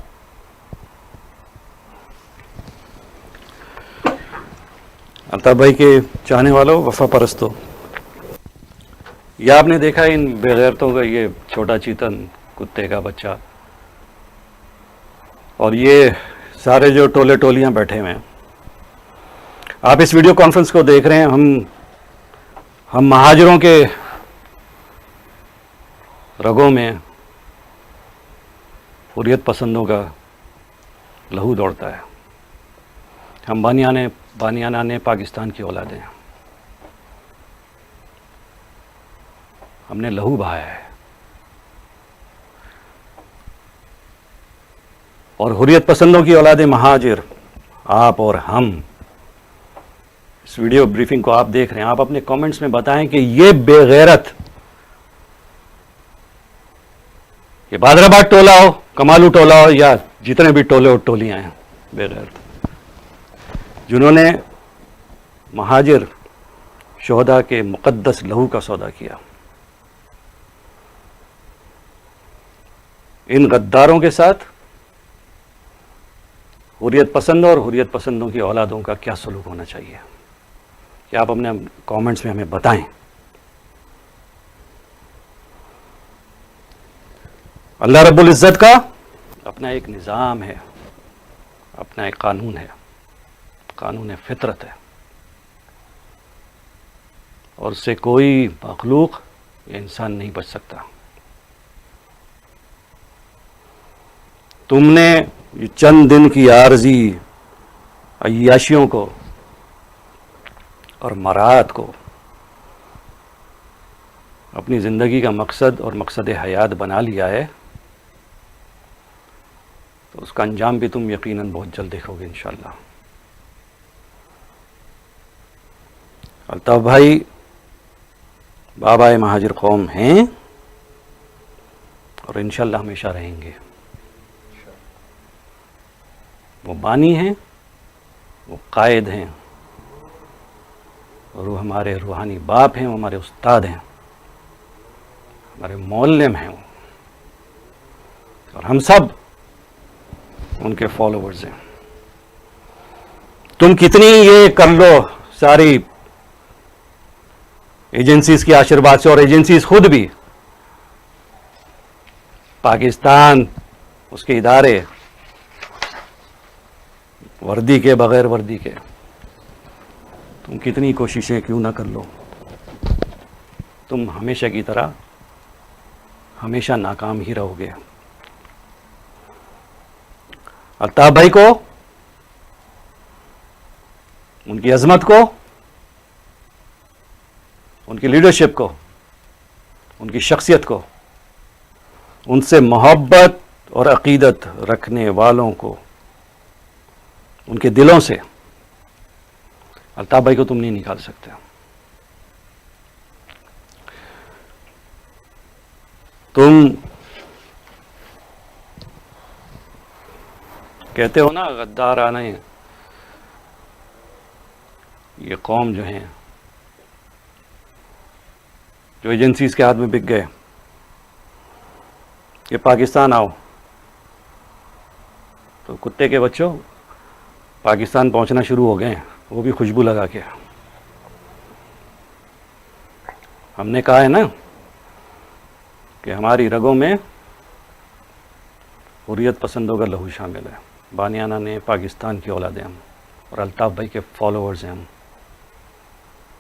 अल्ताफ भाई के चाहने वालों, वफा परस्तों, यह आपने देखा इन बेगैरतों का ये छोटा चीतन, कुत्ते का बच्चा, और ये सारे जो टोले टोलियां बैठे हुए हैं। आप इस वीडियो कॉन्फ्रेंस को देख रहे हैं। हम महाजिरों के रगों में हुर्रियत पसंदों का लहू दौड़ता है। हम बानियाने पाकिस्तान की औलादें हैं। हमने लहू बहाया है और हुर्रियत पसंदों की औलादे महाजिर, आप और हम। इस वीडियो ब्रीफिंग को आप देख रहे हैं, आप अपने कमेंट्स में बताएं कि ये बेगैरत ये बादराबाद टोला हो, कमालू टोला हो, या जितने भी टोले और टोलियां हैं बेगैर, जिन्होंने महाजिर शोहदा के मुकद्दस लहू का सौदा किया, इन गद्दारों के साथ हुर्रियत पसंदों और हुर्रियत पसंदों की औलादों का क्या सलूक होना चाहिए, कि आप अपने कमेंट्स में हमें बताएं। अल्लाह रब्बुल इज़्ज़त का अपना एक निज़ाम है, अपना एक कानून है, कानून फितरत है, और उससे कोई मखलूक या इंसान नहीं बच सकता। तुमने ये चंद दिन की आर्जी अय्याशियों को और मरात को अपनी ज़िंदगी का मकसद और मकसद हयात बना लिया है, तो उसका अंजाम भी तुम यकीनन बहुत जल्द देखोगे इंशाअल्लाह। अल्ताफ़ भाई बाबा महाजिर कौम हैं और इंशाअल्लाह हमेशा रहेंगे। वो बानी हैं, वो कायद हैं, और वो हमारे रूहानी बाप हैं, वो हमारे उस्ताद हैं, हमारे मौल्लम हैं वो, और हम सब उनके फॉलोवर्स हैं। तुम कितनी ये कर लो सारी एजेंसीज के आशीर्वाद से, और एजेंसीज खुद भी, पाकिस्तान, उसके इदारे वर्दी के बगैर वर्दी के, तुम कितनी कोशिशें क्यों ना कर लो, तुम हमेशा की तरह हमेशा नाकाम ही रहोगे। अल्ताफ़ भाई को, उनकी अजमत को, उनकी लीडरशिप को, उनकी शख्सियत को, उनसे मोहब्बत और अकीदत रखने वालों को, उनके दिलों से अल्ताफ़ भाई को तुम नहीं निकाल सकते। तुम कहते हो ना गद्दार आना है, ये कौम जो है, जो एजेंसीज के हाथ में बिक गए, ये पाकिस्तान आओ, तो कुत्ते के बच्चों पाकिस्तान पहुंचना शुरू हो गए, वो भी खुशबू लगा के। हमने कहा है ना कि हमारी रगों में हुर्रियत पसंदों का लहू शामिल है। बानियाना ने पाकिस्तान की औलादें हम, और अल्ताफ़ भाई के फॉलोअर्स हैं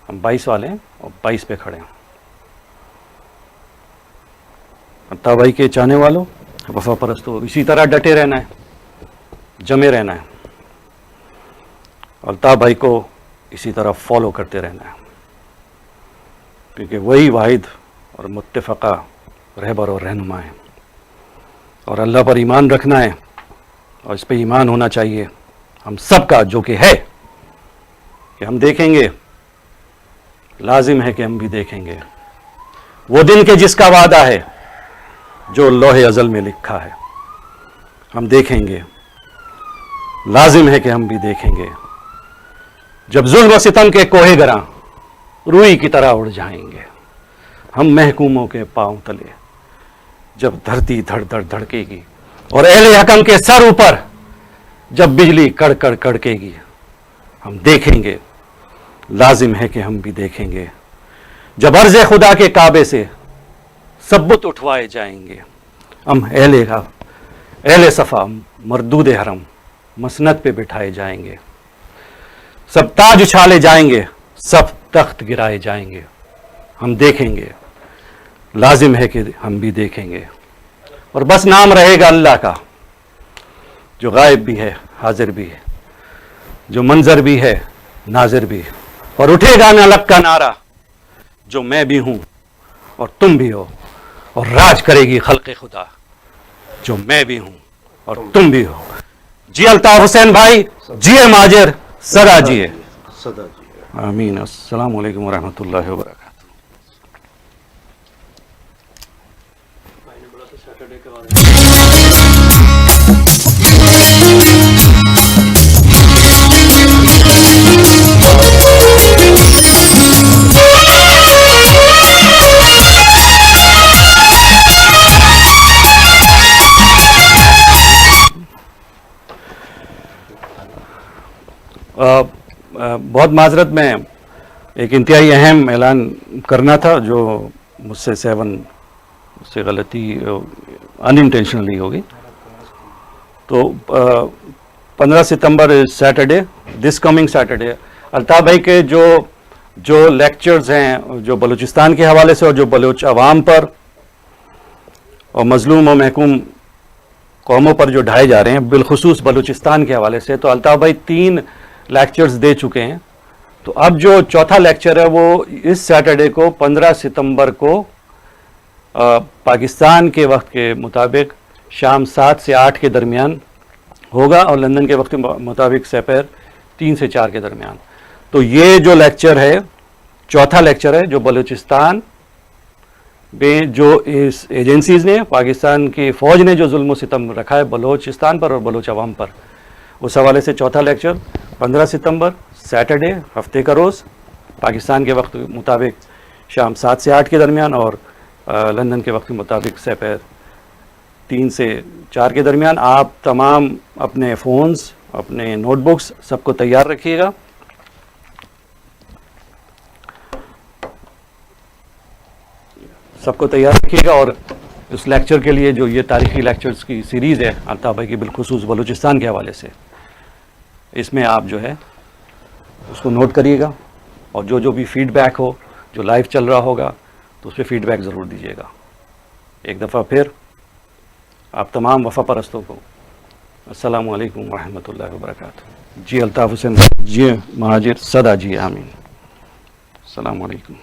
हम 22 वाले हैं और 22 पे खड़े हैं। अल्ताफ़ भाई के चाहने वालों, वफा परस्तों, इसी तरह डटे रहना है, जमे रहना है, अल्ताफ़ भाई को इसी तरह फॉलो करते रहना है, क्योंकि वही वाहिद और मुत्तफ़क़ा रहबर और रहनुमा है। और अल्लाह पर ईमान रखना है, और इस पे ईमान होना चाहिए हम सब का, जो कि है कि हम देखेंगे, लाजिम है कि हम भी देखेंगे वो दिन के जिसका वादा है, जो लोहे अज़ल में लिखा है। हम देखेंगे, लाजिम है कि हम भी देखेंगे, जब जुल्म व सितम के कोहे गरां रूई की तरह उड़ जाएंगे हम महकूमों के पांव तले, जब धरती धड़ धड़ धड़केगी और अहले हकम के सर ऊपर जब बिजली कड़कड़ कड़केगी। हम देखेंगे, लाजिम है कि हम भी देखेंगे, जब अर्ज़ खुदा के काबे से सबूत उठवाए जाएंगे। हम अहले सफ़ा मरदूद हरम मसनद पे बिठाए जाएंगे, सब ताज उछाले जाएंगे, सब तख्त गिराए जाएंगे। हम देखेंगे, लाजिम है कि हम भी देखेंगे, और बस नाम रहेगा अल्लाह का, जो गायब भी है, हाजिर भी है, जो मंजर भी है, नाजिर भी है। और उठेगा ना लक का नारा, जो मैं भी हूं और तुम भी हो, और राज करेगी खल्क़े खुदा, जो मैं भी हूं और तुम भी हो। जी अल्ताफ़ हुसैन भाई, जिए महाजिर, सदा जिए, सदा जी। आमीन। अस्सलामु अलैकुम व रहमतुल्लाहि व बरकातुहू। बहुत माजरत में एक इंतहाई अहम ऐलान करना था जो मुझसे से गलती अनइंटेंशनली होगी। तो 15 सितंबर Saturday, this coming Saturday, Altaf भाई के जो लेक्चर्स हैं जो बलूचिस्तान के हवाले से और जो बलूच अवाम पर और मजलूम और महकूम कौमों पर जो ढाए जा रहे हैं, बिलखुसूस बलूचिस्तान के हवाले से, तो अल्ताफ़ भाई 3 लेक्चर्स दे चुके हैं। तो अब जो चौथा लेक्चर है वो इस सैटरडे को 15 सितंबर को पाकिस्तान के वक्त के मुताबिक शाम 7 से 8 के दरमियान होगा और लंदन के वक्त के मुताबिक सपहर 3 से 4 के दरमियान। तो ये जो लेक्चर है, चौथा लेक्चर है जो बलूचिस्तान में जो इस एजेंसीज़ ने, पाकिस्तान की फ़ौज ने जो जुल्म सितम रखा है बलूचिस्तान पर और बलूच अवाम पर, उस हवाले से चौथा लेक्चर 15 सितंबर सैटरडे, हफ्ते का रोज़, पाकिस्तान के वक्त के मुताबिक शाम 7 से 8 के दरमियान और लंदन के वक्त के मुताबिक सपहर 3 से 4 के दरमियान। आप तमाम अपने फ़ोन्स, अपने नोटबुक्स सबको तैयार रखिएगा। सबको तैयार रखिएगा और इस लेक्चर के लिए जो ये तारीख़ी लेक्चर्स की सीरीज़ है अल्ताफ़ भाई की बिलखुसूस बलूचिस्तान के हवाले से, इसमें आप जो है उसको नोट करिएगा और जो भी फीडबैक हो, जो लाइव चल रहा होगा तो उस पर फीडबैक ज़रूर दीजिएगा। एक दफ़ा फिर आप तमाम वफ़ा परस्तों को अस्सलामु अलैकुम व रहमतुल्लाहि व बरकातुहू। जी अल्ताफ़ हुसैन, जी महाजिर सदा, जी आमीन। अस्सलामु अलैकुम।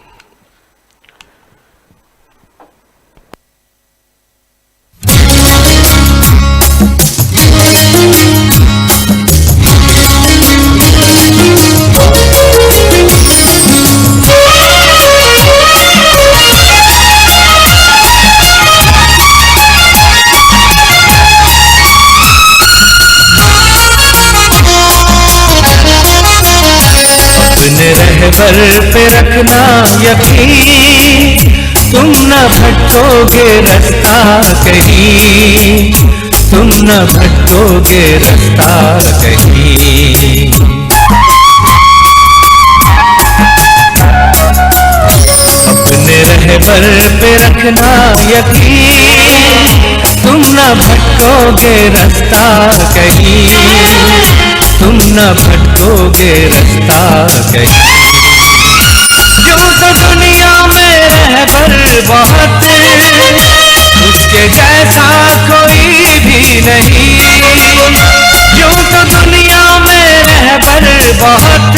रहबर पे रखना यकीन, तुम न भटकोगे रास्ता कहीं, तुम न भटकोगे रास्ता कहीं। अपने रहबर पे रखना यकीन, तुम न भटकोगे रास्ता कहीं, तुम न भटकोगे रास्ता कहीं। यूं तो दुनिया में रहबर बहुत, उसके जैसा कोई भी नहीं। यूं तो दुनिया में रहबर बहुत,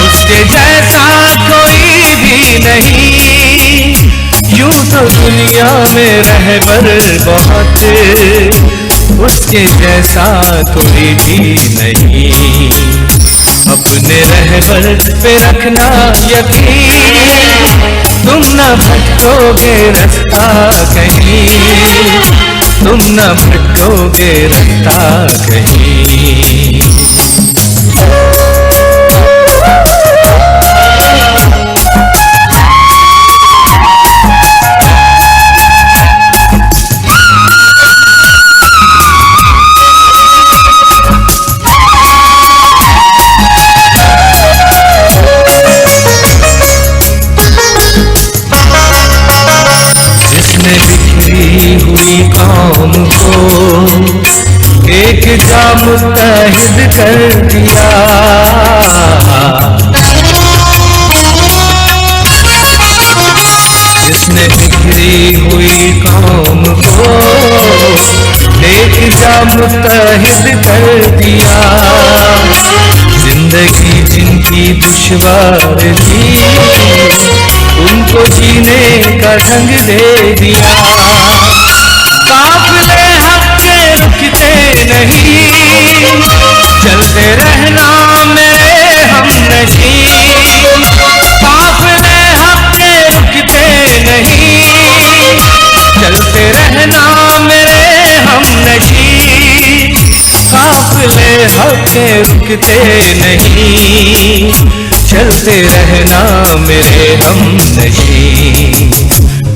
उसके जैसा कोई भी नहीं। यूं तो दुनिया में रहबर बहुत, उसके जैसा कोई भी नहीं। अपने रहबर पे रखना यकीन, तुम न भटकोगे रास्ता कहीं, तुम न भटकोगे रास्ता कहीं। हुई कौम को एक जा मुत्तहिद कर दिया, जिसने बिखरी हुई कौम को एक जा मुत्तहिद कर दिया। जिंदगी जिनकी दुश्वार थी, उनको जीने का ढंग दे दिया। काफिले हक के रुकते नहीं, चलते रहना मेरे हम नशीं। काफिले हक के रुकते नहीं, चलते रहना मेरे हम नशीं। काफिले हक के रुकते नहीं, चलते रहना मेरे हम नशीं।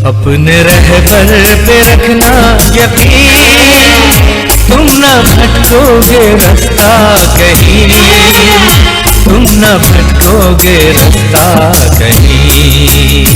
अपने रहबर पे रखना यकीन, तुम न भटकोगे रास्ता कहीं, तुम न भटकोगे रास्ता कहीं।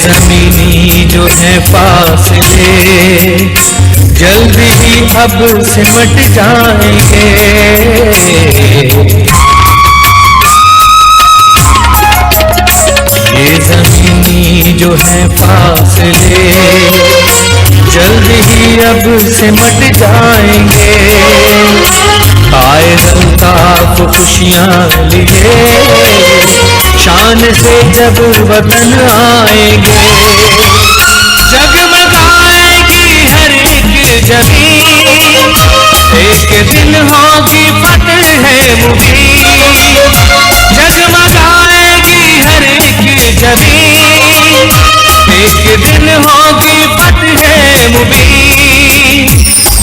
ज़मीनी जो है फासले जल्दी ही अब सिमट जाएंगे। ये ज़मीनी जो है फासले जल्दी ही अब सिमट जाएंगे। आए अल्ताफ खुशियाँ लिए शान से जब वतन आएंगे। जगमगाएगी हर एक जमीन, एक दिन होगी फतेह मुबीन। जगमगाएगी हर एक जमीन, एक दिन होगी फतेह मुबीन।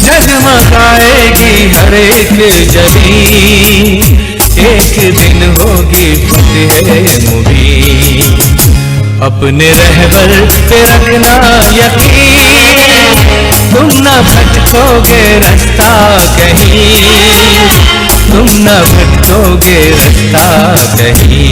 जगमगाएगी हर एक जमीन, एक दिन होगी फतेह मुबीन। अपने रहबर पे रखना यकीन, तुम न भटकोगे रास्ता कहीं। तुम न भटकोगे रास्ता कहीं।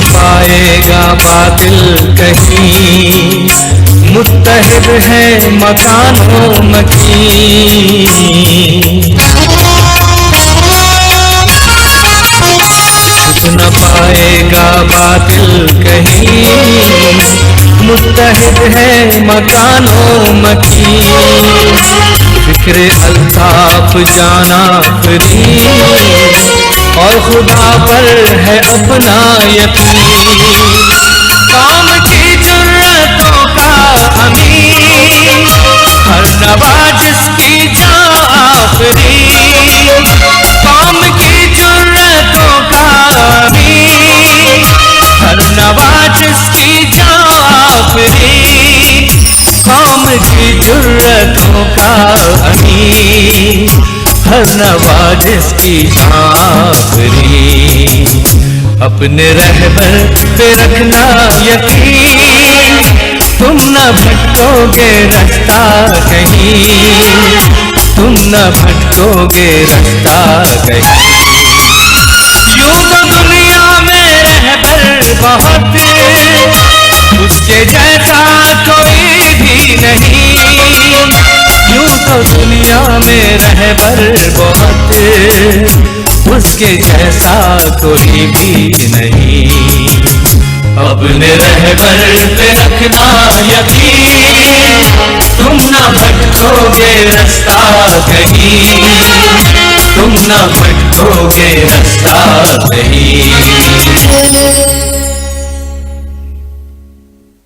पाएगा बातिल कहीं, मुत्तहिद है मकानों मकीन। छुप न पाएगा बातिल कहीं, मुत्तहिद है मकानों मकीन। फिक्र अल्ताफ जाना फरीद और खुदा पर है अपना यकीन। काम की जुर्रतों का अमीन, हर नवाजिश की जाफरी। काम की जुर्रतों का अमीन, हर नवाजिश की जाफरी। काम की जुर्रतों का अमीन, हर नवाजिश की जाफरी। अपने रहबर पे रखना यकीन, तुम न भटकोगे रास्ता कहीं। तुम न भटकोगे रास्ता कहीं। यूं तो दुनिया में रहबर बहुत, उसके जैसा कोई भी नहीं। यूं तो दुनिया में रहबर बहुत, उसके जैसा कोई भी नहीं। अपने रहबर पे रखना यकीन, तुम न भटकोगे रास्ता कहीं। तुम न भटकोगे रास्ता कहीं।